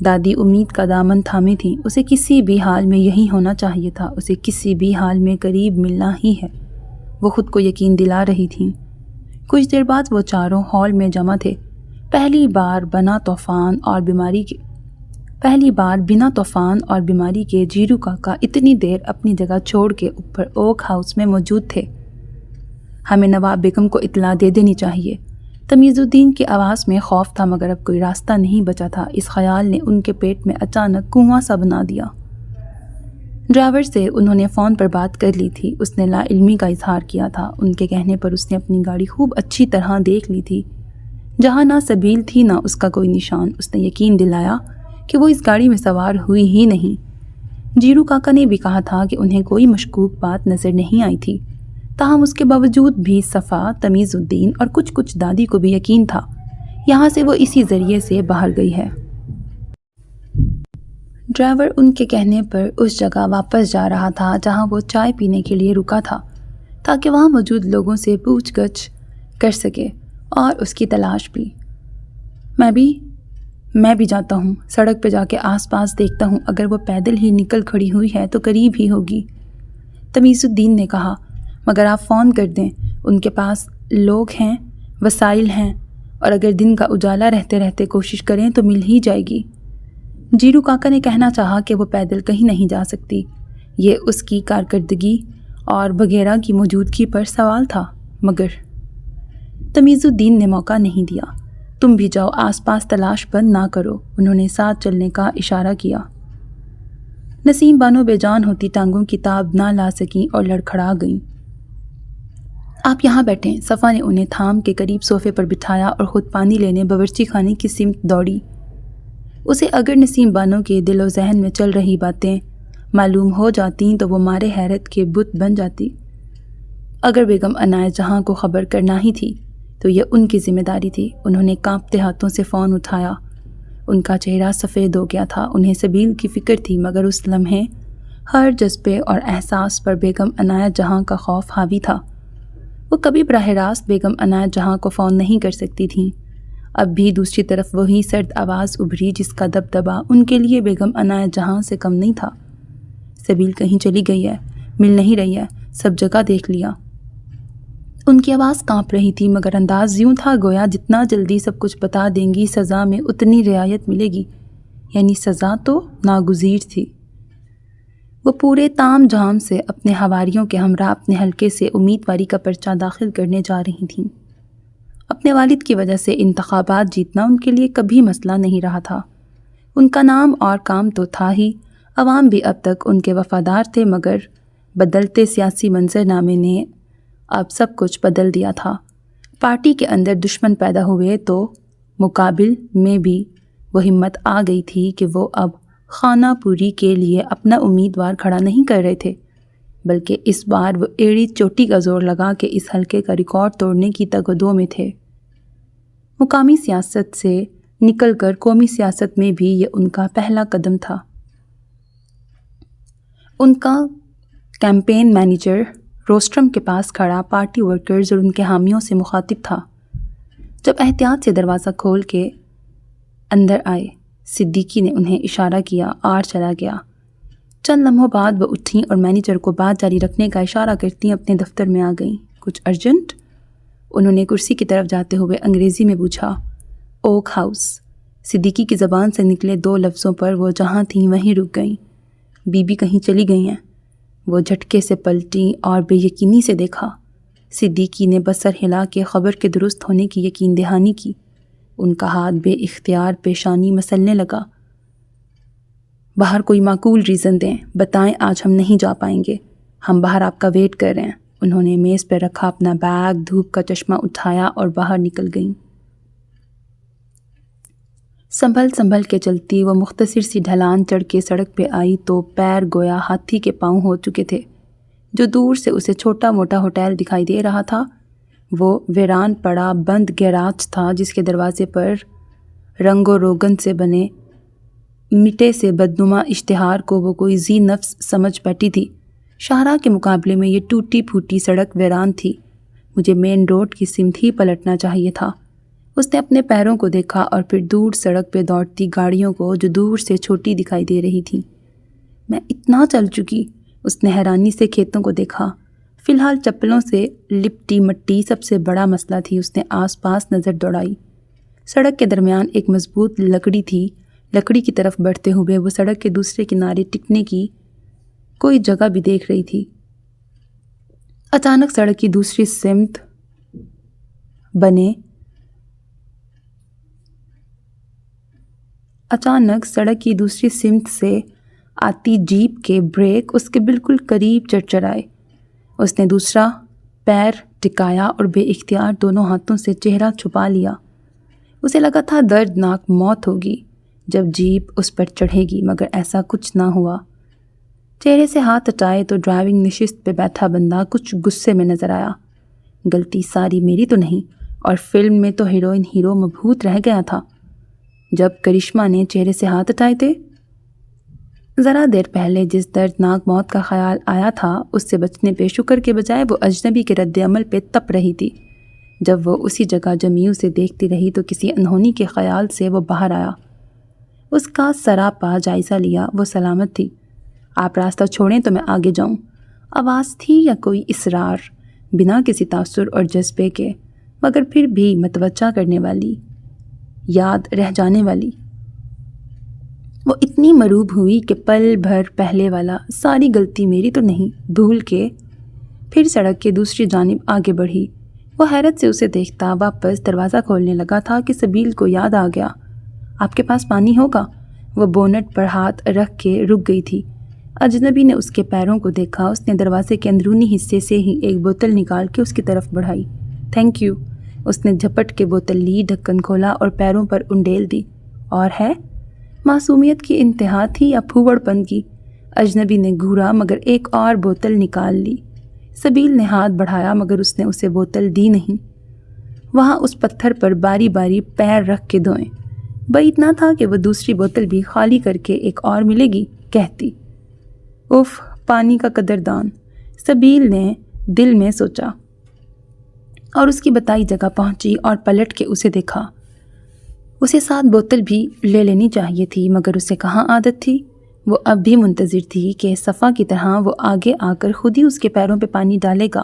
دادی امید کا دامن تھامے تھیں، اسے کسی بھی حال میں یہی ہونا چاہیے تھا، اسے کسی بھی حال میں قریب ملنا ہی ہے، وہ خود کو یقین دلا رہی تھیں۔ کچھ دیر بعد وہ چاروں ہال میں جمع تھے۔ پہلی بار بنا طوفان اور بیماری کے جیرو کاکا اتنی دیر اپنی جگہ چھوڑ کے اوپر اوک ہاؤس میں موجود تھے۔ ہمیں نواب بیگم کو اطلاع دے دینی چاہیے۔ تمیز الدین کی آواز میں خوف تھا مگر اب کوئی راستہ نہیں بچا تھا، اس خیال نے ان کے پیٹ میں اچانک کنواں سا بنا دیا۔ ڈرائیور سے انہوں نے فون پر بات کر لی تھی، اس نے لا علمی کا اظہار کیا تھا، ان کے کہنے پر اس نے اپنی گاڑی خوب اچھی طرح دیکھ لی تھی، جہاں نہ سبیل تھی نہ اس کا کوئی نشان۔ اس نے یقین دلایا کہ وہ اس گاڑی میں سوار ہوئی ہی نہیں۔ جیرو کاکا نے بھی کہا تھا کہ انہیں کوئی مشکوک بات نظر نہیں آئی تھی، تاہم اس کے باوجود بھی صفا، تمیز الدین اور کچھ دادی کو بھی یقین تھا یہاں سے وہ اسی ذریعے سے باہر گئی ہے۔ ڈرائیور ان کے کہنے پر اس جگہ واپس جا رہا تھا جہاں وہ چائے پینے کے لیے رکا تھا، تاکہ وہاں موجود لوگوں سے پوچھ گچھ کر سکے اور اس کی تلاش بھی۔ میں بھی جاتا ہوں، سڑک پہ جا کے آس پاس دیکھتا ہوں، اگر وہ پیدل ہی نکل کھڑی ہوئی ہے تو قریب ہی ہوگی، تمیز الدین نے کہا۔ مگر آپ فون کر دیں، ان کے پاس لوگ ہیں، وسائل ہیں، اور اگر دن کا اجالا رہتے رہتے کوشش کریں تو مل ہی جائے گی۔ جیرو کاکا نے کہنا چاہا کہ وہ پیدل کہیں نہیں جا سکتی، یہ اس کی کارکردگی اور وغیرہ کی موجودگی پر سوال تھا، مگر تمیز الدین نے موقع نہیں دیا۔ تم بھی جاؤ، آس پاس تلاش بند نہ کرو، انہوں نے ساتھ چلنے کا اشارہ کیا۔ نسیم بانو بے جان ہوتی ٹانگوں کی تاب نہ لا سکیں اور لڑکھڑا گئیں۔ آپ یہاں بیٹھیں، صفا نے انہیں تھام کے قریب صوفے پر بٹھایا اور خود پانی لینے باورچی خانے کی سمت دوڑی۔ اسے اگر نسیم بانو کے دل و ذہن میں چل رہی باتیں معلوم ہو جاتیں تو وہ مارے حیرت کے بت بن جاتی۔ اگر بیگم عنایت جہاں کو خبر کرنا ہی تھی تو یہ ان کی ذمہ داری تھی۔ انہوں نے کانپتے ہاتھوں سے فون اٹھایا، ان کا چہرہ سفید ہو گیا تھا، انہیں سبیل کی فکر تھی مگر اس لمحے ہر جذبے اور احساس پر بیگم عنایت جہاں کا خوف حاوی تھا۔ وہ کبھی براہ راست بیگم عنایت جہاں کو فون نہیں کر سکتی تھیں، اب بھی دوسری طرف وہی سرد آواز ابھری جس کا دبدبا ان کے لیے بیگم عنایت جہاں سے کم نہیں تھا۔ سبیل کہیں چلی گئی ہے، مل نہیں رہی ہے، سب جگہ دیکھ لیا۔ ان کی آواز کانپ رہی تھی مگر انداز یوں تھا گویا جتنا جلدی سب کچھ بتا دیں گی سزا میں اتنی رعایت ملے گی، یعنی سزا تو ناگزیر تھی۔ وہ پورے تام جھام سے اپنے حواریوں کے ہمراہ اپنے حلقے سے امیدواری کا پرچہ داخل کرنے جا رہی تھیں۔ اپنے والد کی وجہ سے انتخابات جیتنا ان کے لیے کبھی مسئلہ نہیں رہا تھا، ان کا نام اور کام تو تھا ہی، عوام بھی اب تک ان کے وفادار تھے، مگر بدلتے سیاسی منظرنامے نے اب سب کچھ بدل دیا تھا۔ پارٹی کے اندر دشمن پیدا ہوئے تو مقابل میں بھی وہ ہمت آ گئی تھی کہ وہ اب خانہ پوری کے لیے اپنا امیدوار کھڑا نہیں کر رہے تھے، بلکہ اس بار وہ ایڑی چوٹی کا زور لگا کے اس حلقے کا ریکارڈ توڑنے کی تگ و دو میں تھے۔ مقامی سیاست سے نکل کر قومی سیاست میں بھی یہ ان کا پہلا قدم تھا۔ ان کا کیمپین مینیجر روسٹرم کے پاس کھڑا پارٹی ورکرز اور ان کے حامیوں سے مخاطب تھا۔ جب احتیاط سے دروازہ کھول کے اندر آئے، صدیقی نے انہیں اشارہ کیا اور چلا گیا۔ چند لمحوں بعد وہ اٹھیں اور مینیجر کو بات جاری رکھنے کا اشارہ کرتی اپنے دفتر میں آ گئیں۔ کچھ ارجنٹ؟ انہوں نے کرسی کی طرف جاتے ہوئے انگریزی میں پوچھا۔ اوک ہاؤس۔ صدیقی کی زبان سے نکلے دو لفظوں پر وہ جہاں تھیں وہیں رک گئیں۔ بی بی کہیں چلی گئی ہیں؟ وہ جھٹکے سے پلٹی اور بے یقینی سے دیکھا۔ صدیقی نے بسر ہلا کے خبر کے درست ہونے کی یقین دہانی کی۔ ان کا ہاتھ بے اختیار پیشانی مسلنے لگا۔ باہر کوئی معقول ریزن دیں، بتائیں آج ہم نہیں جا پائیں گے، ہم باہر آپ کا ویٹ کر رہے ہیں۔ انہوں نے میز پر رکھا اپنا بیگ، دھوپ کا چشمہ اٹھایا اور باہر نکل گئیں۔ سنبھل کے چلتی وہ مختصر سی ڈھلان چڑھ کے سڑک پہ آئی تو پیر گویا ہاتھی کے پاؤں ہو چکے تھے۔ جو دور سے اسے چھوٹا موٹا ہوٹل دکھائی دے رہا تھا وہ ویران پڑا بند گیراج تھا، جس کے دروازے پر رنگ و روگن سے بنے مٹے سے بدنما اشتہار کو وہ کوئی ذی نفس سمجھ بیٹھی تھی۔ شاہراہ کے مقابلے میں یہ ٹوٹی پھوٹی سڑک ویران تھی۔ مجھے مین روڈ کی سمت ہی پلٹنا چاہیے تھا۔ اس نے اپنے پیروں کو دیکھا اور پھر دور سڑک پہ دوڑتی گاڑیوں کو جو دور سے چھوٹی دکھائی دے رہی تھیں۔ میں اتنا چل چکی، اس نے حیرانی سے کھیتوں کو دیکھا۔ فی الحال چپلوں سے لپٹی مٹی سب سے بڑا مسئلہ تھی۔ اس نے آس پاس نظر دوڑائی۔ سڑک کے درمیان ایک مضبوط لکڑی تھی۔ لکڑی کی طرف بڑھتے ہوئے وہ سڑک کے دوسرے کنارے ٹکنے کی کوئی جگہ بھی دیکھ رہی تھی۔ اچانک سڑک کی دوسری سمت سے آتی جیپ کے بریک اس کے بالکل قریب چرچرائے۔ اس نے دوسرا پیر ٹکایا اور بے اختیار دونوں ہاتھوں سے چہرہ چھپا لیا۔ اسے لگا تھا دردناک موت ہوگی جب جیپ اس پر چڑھے گی، مگر ایسا کچھ نہ ہوا۔ چہرے سے ہاتھ ہٹائے تو ڈرائیونگ نشست پہ بیٹھا بندہ کچھ غصے میں نظر آیا۔ غلطی ساری میری تو نہیں، اور فلم میں تو ہیروئن ہیرو مبہوت رہ گیا تھا جب کرشمہ نے چہرے سے ہاتھ ہٹائے تھے۔ ذرا دیر پہلے جس دردناک موت کا خیال آیا تھا اس سے بچنے پہ شکر کے بجائے وہ اجنبی کے رد عمل پہ تپ رہی تھی۔ جب وہ اسی جگہ جمیوں سے دیکھتی رہی تو کسی انہونی کے خیال سے وہ باہر آیا۔ اس کا سراپا جائزہ لیا۔ وہ سلامت تھی۔ آپ راستہ چھوڑیں تو میں آگے جاؤں۔ آواز تھی یا کوئی اصرار، بنا کسی تاثر اور جذبے کے، مگر پھر بھی متوجہ کرنے والی، یاد رہ جانے والی۔ وہ اتنی مروب ہوئی کہ پل بھر پہلے والا ساری غلطی میری تو نہیں بھول کے پھر سڑک کے دوسری جانب آگے بڑھی۔ وہ حیرت سے اسے دیکھتا واپس دروازہ کھولنے لگا تھا کہ سبیل کو یاد آ گیا۔ آپ کے پاس پانی ہوگا؟ وہ بونٹ پر ہاتھ رکھ کے رک گئی تھی۔ اجنبی نے اس کے پیروں کو دیکھا۔ اس نے دروازے کے اندرونی حصے سے ہی ایک بوتل نکال کے اس کی طرف بڑھائی۔ Thank you. اس نے جھپٹ کے بوتل لی، ڈھکن کھولا اور پیروں پر انڈیل دی۔ اور ہے؟ معصومیت کی انتہا تھی یا پھوڑ پن کی؟ اجنبی نے گھورا مگر ایک اور بوتل نکال لی۔ سبیل نے ہاتھ بڑھایا مگر اس نے اسے بوتل دی نہیں۔ وہاں اس پتھر پر باری باری پیر رکھ کے دھوئیں۔ بعید نہ تھا کہ وہ دوسری بوتل بھی خالی کر کے ایک اور ملے گی کہتی۔ اف، پانی کا قدردان، سبیل نے دل میں سوچا، اور اس کی بتائی جگہ پہنچی اور پلٹ کے اسے دیکھا۔ اسے 7 بوتل بھی لے لینی چاہیے تھی مگر اسے کہاں عادت تھی۔ وہ اب بھی منتظر تھی کہ صفا کی طرح وہ آگے آ کر خود ہی اس کے پیروں پہ پانی ڈالے گا۔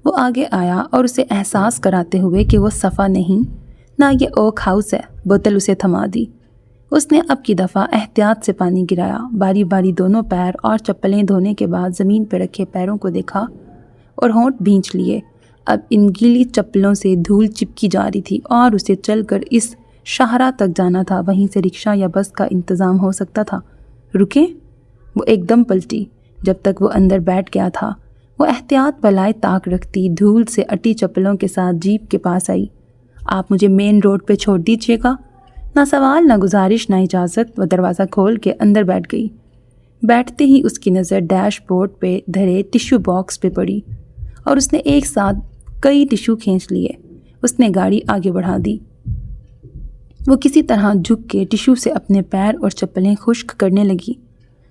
وہ آگے آیا اور اسے احساس کراتے ہوئے کہ وہ صفا نہیں، نہ یہ اوک ہاؤس ہے، بوتل اسے تھما دی۔ اس نے اب کی دفعہ احتیاط سے پانی گرایا، باری باری دونوں پیر اور چپلیں دھونے کے بعد زمین پہ رکھے پیروں کو دیکھا اور ہونٹ بھینچ لیے۔ اب ان گیلی چپلوں سے دھول چپکی جا رہی تھی اور اسے چل کر اس شاہراہ تک جانا تھا، وہیں سے رکشہ یا بس کا انتظام ہو سکتا تھا۔ رکیں؟ وہ ایک دم پلٹی۔ جب تک وہ اندر بیٹھ گیا تھا وہ احتیاط بلائے طاق رکھتی دھول سے اٹی چپلوں کے ساتھ جیپ کے پاس آئی۔ آپ مجھے مین روڈ پہ چھوڑ دیجیے گا؟ نہ سوال، نہ گزارش، نہ اجازت۔ وہ دروازہ کھول کے اندر بیٹھ گئی۔ بیٹھتے ہی اس کی نظر ڈیش بورڈ پہ دھرے ٹیشو باکس پہ پڑی اور اس نے ایک ساتھ کئی ٹیشو کھینچ لیے۔ اس نے گاڑی آگے بڑھا دی۔ وہ کسی طرح جھک کے ٹیشو سے اپنے پیر اور چپلیں خشک کرنے لگی۔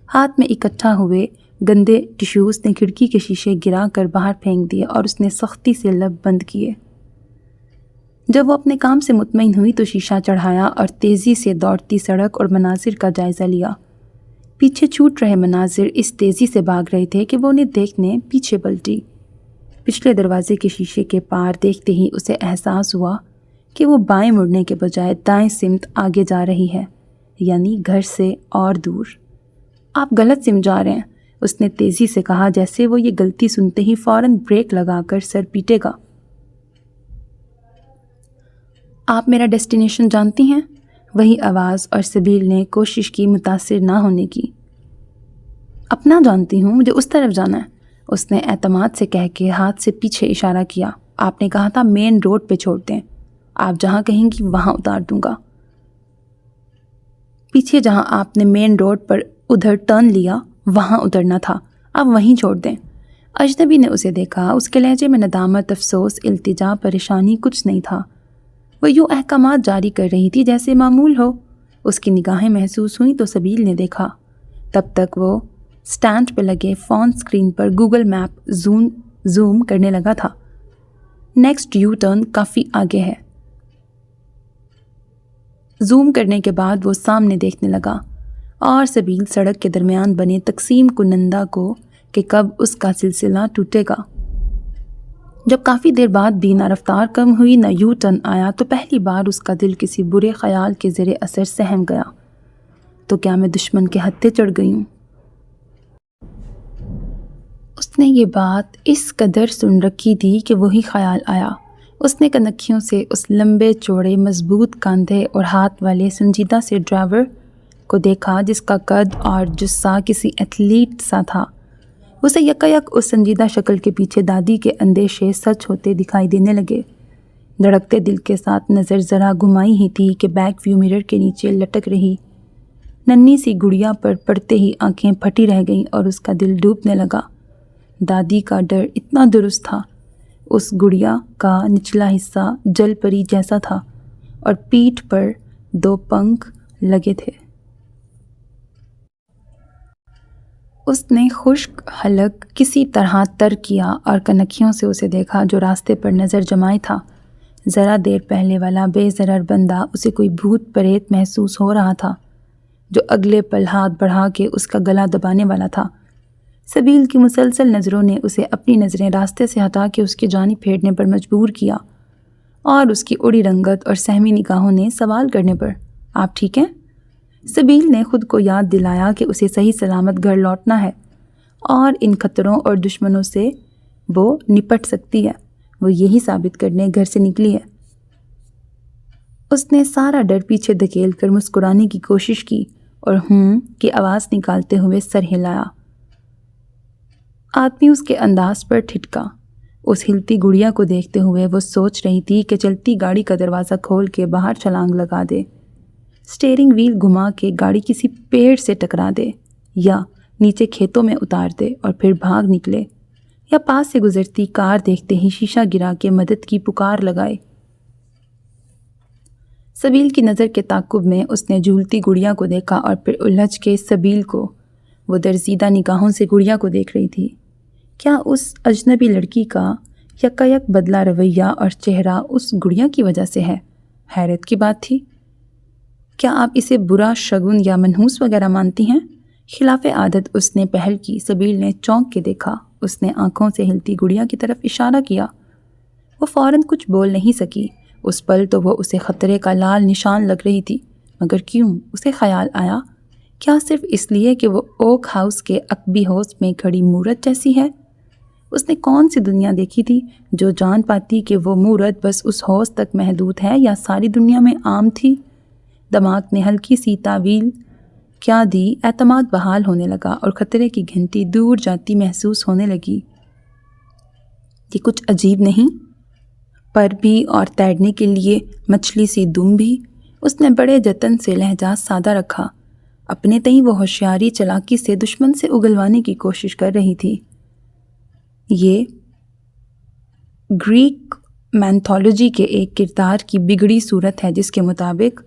ہاتھ میں اکٹھا ہوئے گندے ٹیشو اس نے کھڑکی کے شیشے گرا کر باہر پھینک دیے اور اس نے سختی سے لب بند کیے۔ جب وہ اپنے کام سے مطمئن ہوئی تو شیشہ چڑھایا اور تیزی سے دوڑتی سڑک اور مناظر کا جائزہ لیا۔ پیچھے چھوٹ رہے مناظر اس تیزی سے بھاگ رہے تھے کہ وہ انہیں دیکھنے پیچھے پلٹی۔ پچھلے دروازے کے شیشے کے پار دیکھتے ہی اسے احساس ہوا کہ وہ بائیں مڑنے کے بجائے دائیں سمت آگے جا رہی ہے، یعنی گھر سے اور دور۔ آپ غلط سمجھا رہے ہیں، اس نے تیزی سے کہا، جیسے وہ یہ غلطی سنتے ہی فوراً بریک لگا کر سر پیٹے گا۔ آپ میرا ڈیسٹینیشن جانتی ہیں؟ وہی آواز، اور سبیل نے کوشش کی متاثر نہ ہونے کی۔ اپنا جانتی ہوں، مجھے اس طرف جانا ہے، اس نے اعتماد سے کہہ کے ہاتھ سے پیچھے اشارہ کیا۔ آپ نے کہا تھا مین روڈ پہ چھوڑ دیں، آپ جہاں کہیں گی وہاں اتار دوں گا۔ پیچھے جہاں آپ نے مین روڈ پر ادھر ٹرن لیا وہاں اترنا تھا، اب وہیں چھوڑ دیں۔ اجنبی نے اسے دیکھا، اس کے لہجے میں ندامت، افسوس، التجا، پریشانی کچھ نہیں تھا۔ وہ یوں احکامات جاری کر رہی تھی جیسے معمول ہو۔ اس کی نگاہیں محسوس ہوئیں تو سبیل نے دیکھا۔ تب تک وہ سٹینڈ پہ لگے فون اسکرین پر گوگل میپ زوم کرنے لگا تھا۔ نیکسٹ یو ٹرن کافی آگے ہے۔ زوم کرنے کے بعد وہ سامنے دیکھنے لگا اور سبیل سڑک کے درمیان بنے تقسیم کنندہ کو کہ کب اس کا سلسلہ ٹوٹے گا۔ جب کافی دیر بعد بھی نہ رفتار کم ہوئی نہ یو ٹرن آیا تو پہلی بار اس کا دل کسی برے خیال کے زیر اثر سہم گیا۔ تو کیا میں دشمن کے ہتھے چڑھ گئی ہوں؟ اس نے یہ بات اس قدر سن رکھی تھی کہ وہی خیال آیا۔ اس نے کنکھیوں سے اس لمبے چوڑے مضبوط کاندھے اور ہاتھ والے سنجیدہ سے ڈرائیور کو دیکھا جس کا قد اور جثہ کسی ایتھلیٹ سا تھا۔ اسے یکایک اس سنجیدہ شکل کے پیچھے دادی کے اندیشے سچ ہوتے دکھائی دینے لگے۔ دھڑکتے دل کے ساتھ نظر ذرا گھمائی ہی تھی کہ بیک ویو مرر کے نیچے لٹک رہی ننھی سی گڑیا پر پڑتے ہی آنکھیں پھٹی رہ گئیں اور اس کا دل ڈوبنے لگا۔ دادی کا ڈر اتنا درست تھا، اس گڑیا کا نچلا حصہ جل پری جیسا تھا اور پیٹھ پر 2 پنکھ لگے تھے۔ اس نے خشک حلق کسی طرح تر کیا اور کنکھیوں سے اسے دیکھا جو راستے پر نظر جمائے تھا۔ ذرا دیر پہلے والا بے ضرر بندہ اسے کوئی بھوت پریت محسوس ہو رہا تھا جو اگلے پل ہاتھ بڑھا کے اس کا گلا دبانے والا تھا۔ سبیل کی مسلسل نظروں نے اسے اپنی نظریں راستے سے ہٹا کے اس کی جانب پھیرنے پر مجبور کیا، اور اس کی اڑی رنگت اور سہمی نگاہوں نے سوال کرنے پر آپ ٹھیک ہیں؟ سبیل نے خود کو یاد دلایا کہ اسے صحیح سلامت گھر لوٹنا ہے اور ان خطروں اور دشمنوں سے وہ نپٹ سکتی ہے۔ وہ یہی ثابت کرنے گھر سے نکلی ہے۔ اس نے سارا ڈر پیچھے دھکیل کر مسکرانے کی کوشش کی اور کی آواز نکالتے ہوئے سر ہلایا۔ آدمی اس کے انداز پر ٹھٹکا۔ اس ہلتی گڑیا کو دیکھتے ہوئے وہ سوچ رہی تھی کہ چلتی گاڑی کا دروازہ کھول کے باہر چھلانگ لگا دے، سٹیئرنگ وہیل گھما کے گاڑی کسی پیڑ سے ٹکرا دے، یا نیچے کھیتوں میں اتار دے اور پھر بھاگ نکلے، یا پاس سے گزرتی کار دیکھتے ہی شیشہ گرا کے مدد کی پکار لگائے۔ سبیل کی نظر کے تعاقب میں اس نے جھولتی گڑیا کو دیکھا اور پھر الجھ کے سبیل کو۔ وہ درزیدہ نگاہوں سے گڑیا کو دیکھ رہی تھی۔ کیا اس اجنبی لڑکی کا یکایک بدلا رویہ اور چہرہ اس گڑیا کی وجہ سے ہے؟ حیرت کی بات تھی۔ کیا آپ اسے برا شگن یا منحوس وغیرہ مانتی ہیں؟ خلاف عادت اس نے پہل کی۔ سبیل نے چونک کے دیکھا۔ اس نے آنکھوں سے ہلتی گڑیا کی طرف اشارہ کیا۔ وہ فوراً کچھ بول نہیں سکی۔ اس پل تو وہ اسے خطرے کا لال نشان لگ رہی تھی، مگر کیوں؟ اسے خیال آیا، کیا صرف اس لیے کہ وہ اوک ہاؤس کے عقبی حوض میں کھڑی مورت جیسی ہے؟ اس نے کون سی دنیا دیکھی تھی جو جان پاتی کہ وہ مورت بس اس حوض تک محدود ہے یا ساری دنیا میں عام تھی؟ دماغ نے ہلکی سی تعویل کیا دی، اعتماد بحال ہونے لگا اور خطرے کی گھنٹی دور جاتی محسوس ہونے لگی۔ یہ کچھ عجیب نہیں؟ پر بھی اور تیرنے کے لیے مچھلی سی دم بھی؟ اس نے بڑے جتن سے لہجہ سادہ رکھا۔ اپنے تئیں وہ ہوشیاری چلاکی سے دشمن سے اگلوانے کی کوشش کر رہی تھی۔ یہ گریک میتھولوجی کے ایک کردار کی بگڑی صورت ہے جس کے مطابق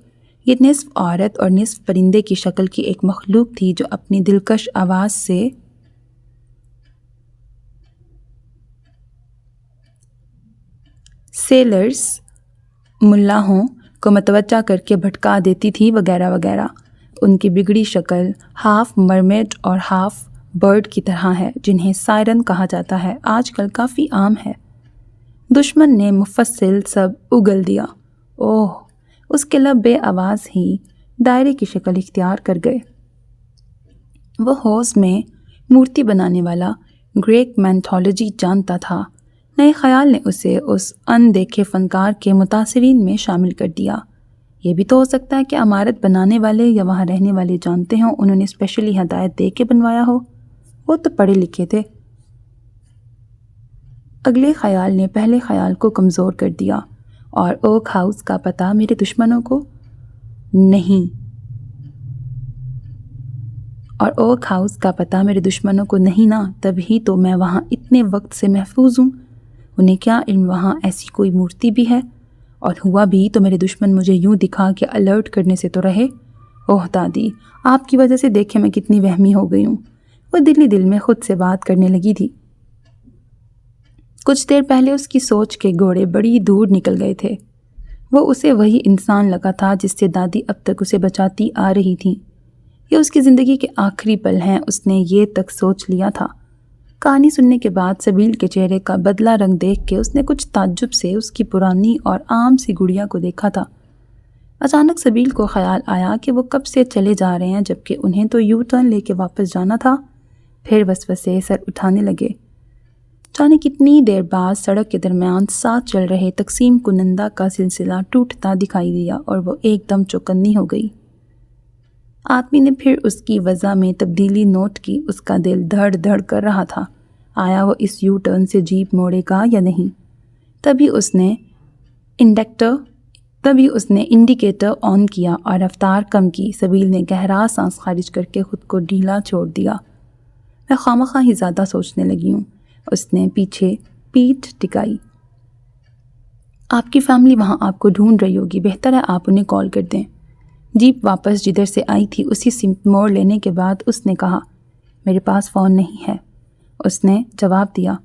یہ نصف عورت اور نصف پرندے کی شکل کی ایک مخلوق تھی جو اپنی دلکش آواز سے سیلرز ملاحوں کو متوجہ کر کے بھٹکا دیتی تھی وغیرہ وغیرہ۔ ان کی بگڑی شکل ہاف مرمیڈ اور ہاف برڈ کی طرح ہے جنہیں سائرن کہا جاتا ہے، آج کل کافی عام ہے۔ دشمن نے مفصل سب اگل دیا۔ اوہ! اس کے لب بے آواز ہی دائرے کی شکل اختیار کر گئے۔ وہ حوض میں مورتی بنانے والا گریک مینتھولوجی جانتا تھا۔ نئے خیال نے اسے اس ان دیکھے فنکار کے متاثرین میں شامل کر دیا۔ یہ بھی تو ہو سکتا ہے کہ عمارت بنانے والے یا وہاں رہنے والے جانتے ہوں، انہوں نے اسپیشلی ہدایت دے کے بنوایا ہو، وہ تو پڑھے لکھے تھے۔ اگلے خیال نے پہلے خیال کو کمزور کر دیا، اور اوک ہاؤس کا پتہ میرے دشمنوں کو نہیں نا، تبھی تو میں وہاں اتنے وقت سے محفوظ ہوں۔ انہیں کیا علم وہاں ایسی کوئی مورتی بھی ہے، اور ہوا بھی تو میرے دشمن مجھے یوں دکھا کہ الرٹ کرنے سے تو رہے۔ اوہ دادی، آپ کی وجہ سے دیکھے میں کتنی وہمی ہو گئی ہوں۔ وہ دل ہی دل میں خود سے بات کرنے لگی تھی۔ کچھ دیر پہلے اس کی سوچ کے گھوڑے بڑی دور نکل گئے تھے۔ وہ اسے وہی انسان لگا تھا جس سے دادی اب تک اسے بچاتی آ رہی تھیں۔ یہ اس کی زندگی کے آخری پل ہیں، اس نے یہ تک سوچ لیا تھا۔ کہانی سننے کے بعد سبیل کے چہرے کا بدلہ رنگ دیکھ کے اس نے کچھ تعجب سے اس کی پرانی اور عام سی گڑیا کو دیکھا تھا۔ اچانک سبیل کو خیال آیا کہ وہ کب سے چلے جا رہے ہیں جبکہ انہیں تو یو ٹرن لے کے واپس جانا تھا۔ پھر وسوسے سر اٹھانے لگے۔ جانے کتنی دیر بعد سڑک کے درمیان ساتھ چل رہے تقسیم کنندہ کا سلسلہ ٹوٹتا دکھائی دیا اور وہ ایک دم چوکنی ہو گئی۔ آدمی نے پھر اس کی وضع میں تبدیلی نوٹ کی۔ اس کا دل دھڑ دھڑ کر رہا تھا، آیا وہ اس یو ٹرن سے جیپ موڑے گا یا نہیں۔ تبھی اس نے انڈیکیٹر آن کیا اور رفتار کم کی۔ سبیل نے گہرا سانس خارج کر کے خود کو ڈھیلا چھوڑ دیا۔ میں خوامخواہ ہی زیادہ سوچنے لگی ہوں۔ اس نے پیچھے پیٹھ ٹکائی۔ آپ کی فیملی وہاں آپ کو ڈھونڈ رہی ہوگی، بہتر ہے آپ انہیں کال کر دیں۔ جیپ واپس جدھر سے آئی تھی اسی سمت موڑ لینے کے بعد اس نے کہا، میرے پاس فون نہیں ہے۔ اس نے جواب دیا،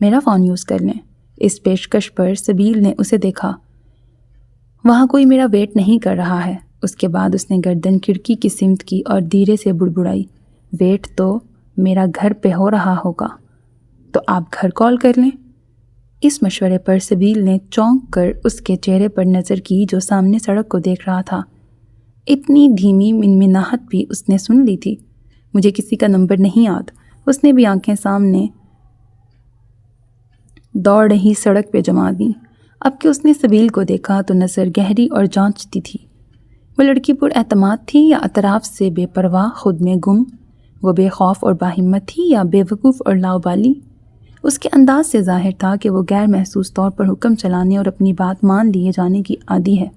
میرا فون یوز کر لیں۔ اس پیشکش پر سبیل نے اسے دیکھا۔ وہاں کوئی میرا ویٹ نہیں کر رہا ہے۔ اس کے بعد اس نے گردن کھڑکی کی سمت کی اور دھیرے سے بڑبڑائی، ویٹ تو میرا گھر پہ ہو رہا ہوگا، تو آپ گھر کال کر لیں۔ اس مشورے پر سبیل نے چونک کر اس کے چہرے پر نظر کی جو سامنے سڑک کو دیکھ رہا تھا۔ اتنی دھیمی منمناہٹ بھی اس نے سن لی تھی۔ مجھے کسی کا نمبر نہیں یاد۔ اس نے بھی آنکھیں سامنے دوڑ رہی سڑک پہ جما دیں۔ اب کہ اس نے سبیل کو دیکھا تو نظر گہری اور جانچتی تھی۔ وہ لڑکی پر اعتماد تھی یا اطراف سے بے پرواہ خود میں گم؟ وہ بے خوف اور باہمت تھی یا بے وقوف اور لاؤبالی؟ اس کے انداز سے ظاہر تھا کہ وہ غیر محسوس طور پر حکم چلانے اور اپنی بات مان لیے جانے کی عادی ہے۔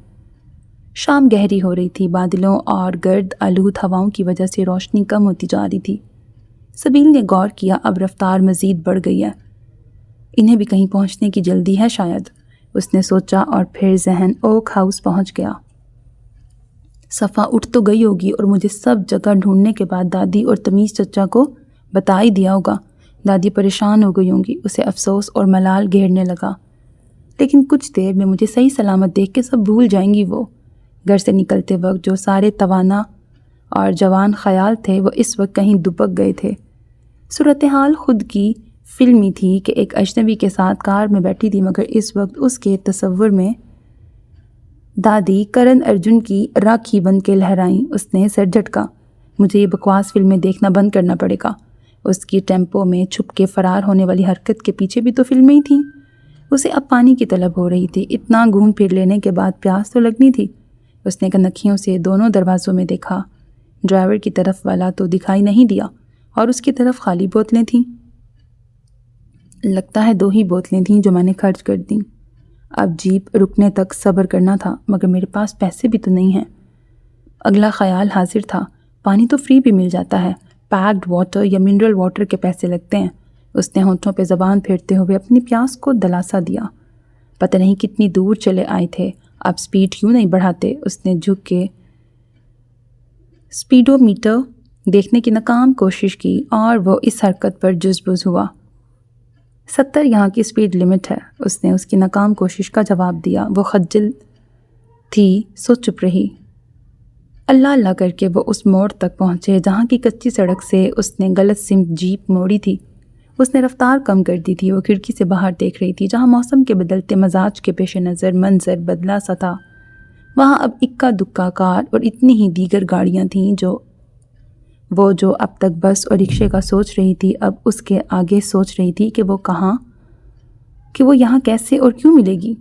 شام گہری ہو رہی تھی، بادلوں اور گرد آلود ہواؤں کی وجہ سے روشنی کم ہوتی جا رہی تھی۔ سبیل نے غور کیا، اب رفتار مزید بڑھ گئی ہے۔ انہیں بھی کہیں پہنچنے کی جلدی ہے شاید، اس نے سوچا، اور پھر ذہن اوک ہاؤس پہنچ گیا۔ صفا اٹھ تو گئی ہوگی اور مجھے سب جگہ ڈھونڈنے کے بعد دادی اور تمیز چچا کو بتا ہی دیا ہوگا۔ دادی پریشان ہو گئی ہوں گی۔ اسے افسوس اور ملال گھیرنے لگا، لیکن کچھ دیر میں مجھے صحیح سلامت دیکھ کے سب بھول جائیں گی۔ وہ گھر سے نکلتے وقت جو سارے توانا اور جوان خیال تھے وہ اس وقت کہیں دبک گئے تھے۔ صورتحال خود کی فلمی تھی کہ ایک اجنبی کے ساتھ کار میں بیٹھی تھی، مگر اس وقت اس کے تصور میں دادی کرن ارجن کی راکھی بن کے لہرائیں۔ اس نے سر جھٹکا، مجھے یہ بکواس فلمیں دیکھنا بند کرنا پڑے گا۔ اس کی ٹیمپو میں چھپ کے فرار ہونے والی حرکت کے پیچھے بھی تو فلمیں ہی تھیں۔ اسے اب پانی کی طلب ہو رہی تھی۔ اتنا گھوم پھر لینے کے بعد پیاس تو لگنی تھی۔ اس نے کنکھیوں سے دونوں دروازوں میں دیکھا۔ ڈرائیور کی طرف والا تو دکھائی نہیں دیا اور اس کی طرف خالی بوتلیں تھیں۔ لگتا ہے 2 ہی بوتلیں تھیں جو میں نے خرچ کر دیں۔ اب جیپ رکنے تک صبر کرنا تھا، مگر میرے پاس پیسے بھی تو نہیں ہیں۔ اگلا خیال حاضر تھا، پانی تو فری بھی مل جاتا ہے، پیکڈ واٹر یا منرل واٹر کے پیسے لگتے ہیں۔ اس نے ہونٹوں پہ زبان پھیرتے ہوئے اپنی پیاس کو دلاسا دیا۔ پتہ نہیں کتنی دور چلے آئے تھے، اب سپیڈ کیوں نہیں بڑھاتے؟ اس نے جھک کے سپیڈو میٹر دیکھنے کی ناکام کوشش کی اور وہ اس حرکت پر جزبز ہوا۔ 70 یہاں کی سپیڈ لمٹ ہے، اس نے اس کی ناکام کوشش کا جواب دیا۔ وہ خجل تھی سو چپ رہی۔ اللہ اللہ کر کے وہ اس موڑ تک پہنچے جہاں کی کچی سڑک سے اس نے غلط سمت جیپ موڑی تھی۔ اس نے رفتار کم کر دی تھی۔ وہ کھڑکی سے باہر دیکھ رہی تھی جہاں موسم کے بدلتے مزاج کے پیش نظر منظر بدلا سا تھا۔ وہاں اب اکا دکا کار اور اتنی ہی دیگر گاڑیاں تھیں جو وہ جو اب تک بس اور رکشے کا سوچ رہی تھی اب اس کے آگے سوچ رہی تھی کہ وہ یہاں کیسے اور کیوں ملے گی۔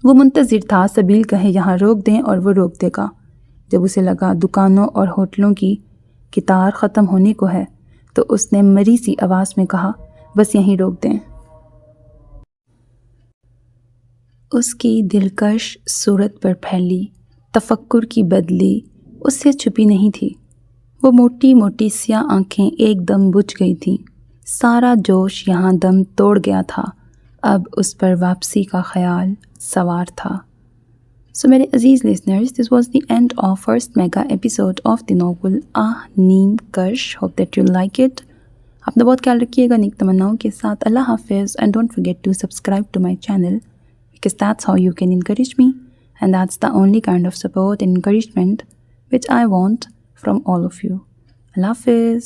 وہ منتظر تھا سبیل کہے یہاں روک دیں اور وہ روک دے گا۔ جب اسے لگا دکانوں اور ہوٹلوں کی قطار ختم ہونے کو ہے تو اس نے مری سی آواز میں کہا بس یہیں روک دیں۔ اس کی دلکش صورت پر پھیلی تفکر کی بدلی اس سے چھپی نہیں تھی۔ وہ موٹی موٹی سیاہ آنکھیں ایک دم بجھ گئی تھیں۔ سارا جوش یہاں دم توڑ گیا تھا۔ اب اس پر واپسی کا خیال سوار تھا۔ So میرے عزیز listeners, this was the end of first mega episode of the novel آہ نیم کش. Hope that you like it. اپنا بہت خیال رکھیے گا نیک تمناؤں کے ساتھ۔ اللہ حافظ and don't forget to subscribe to my channel because that's how you can encourage me and that's the only kind of support and encouragement which I want from all of you. اللہ حافظ.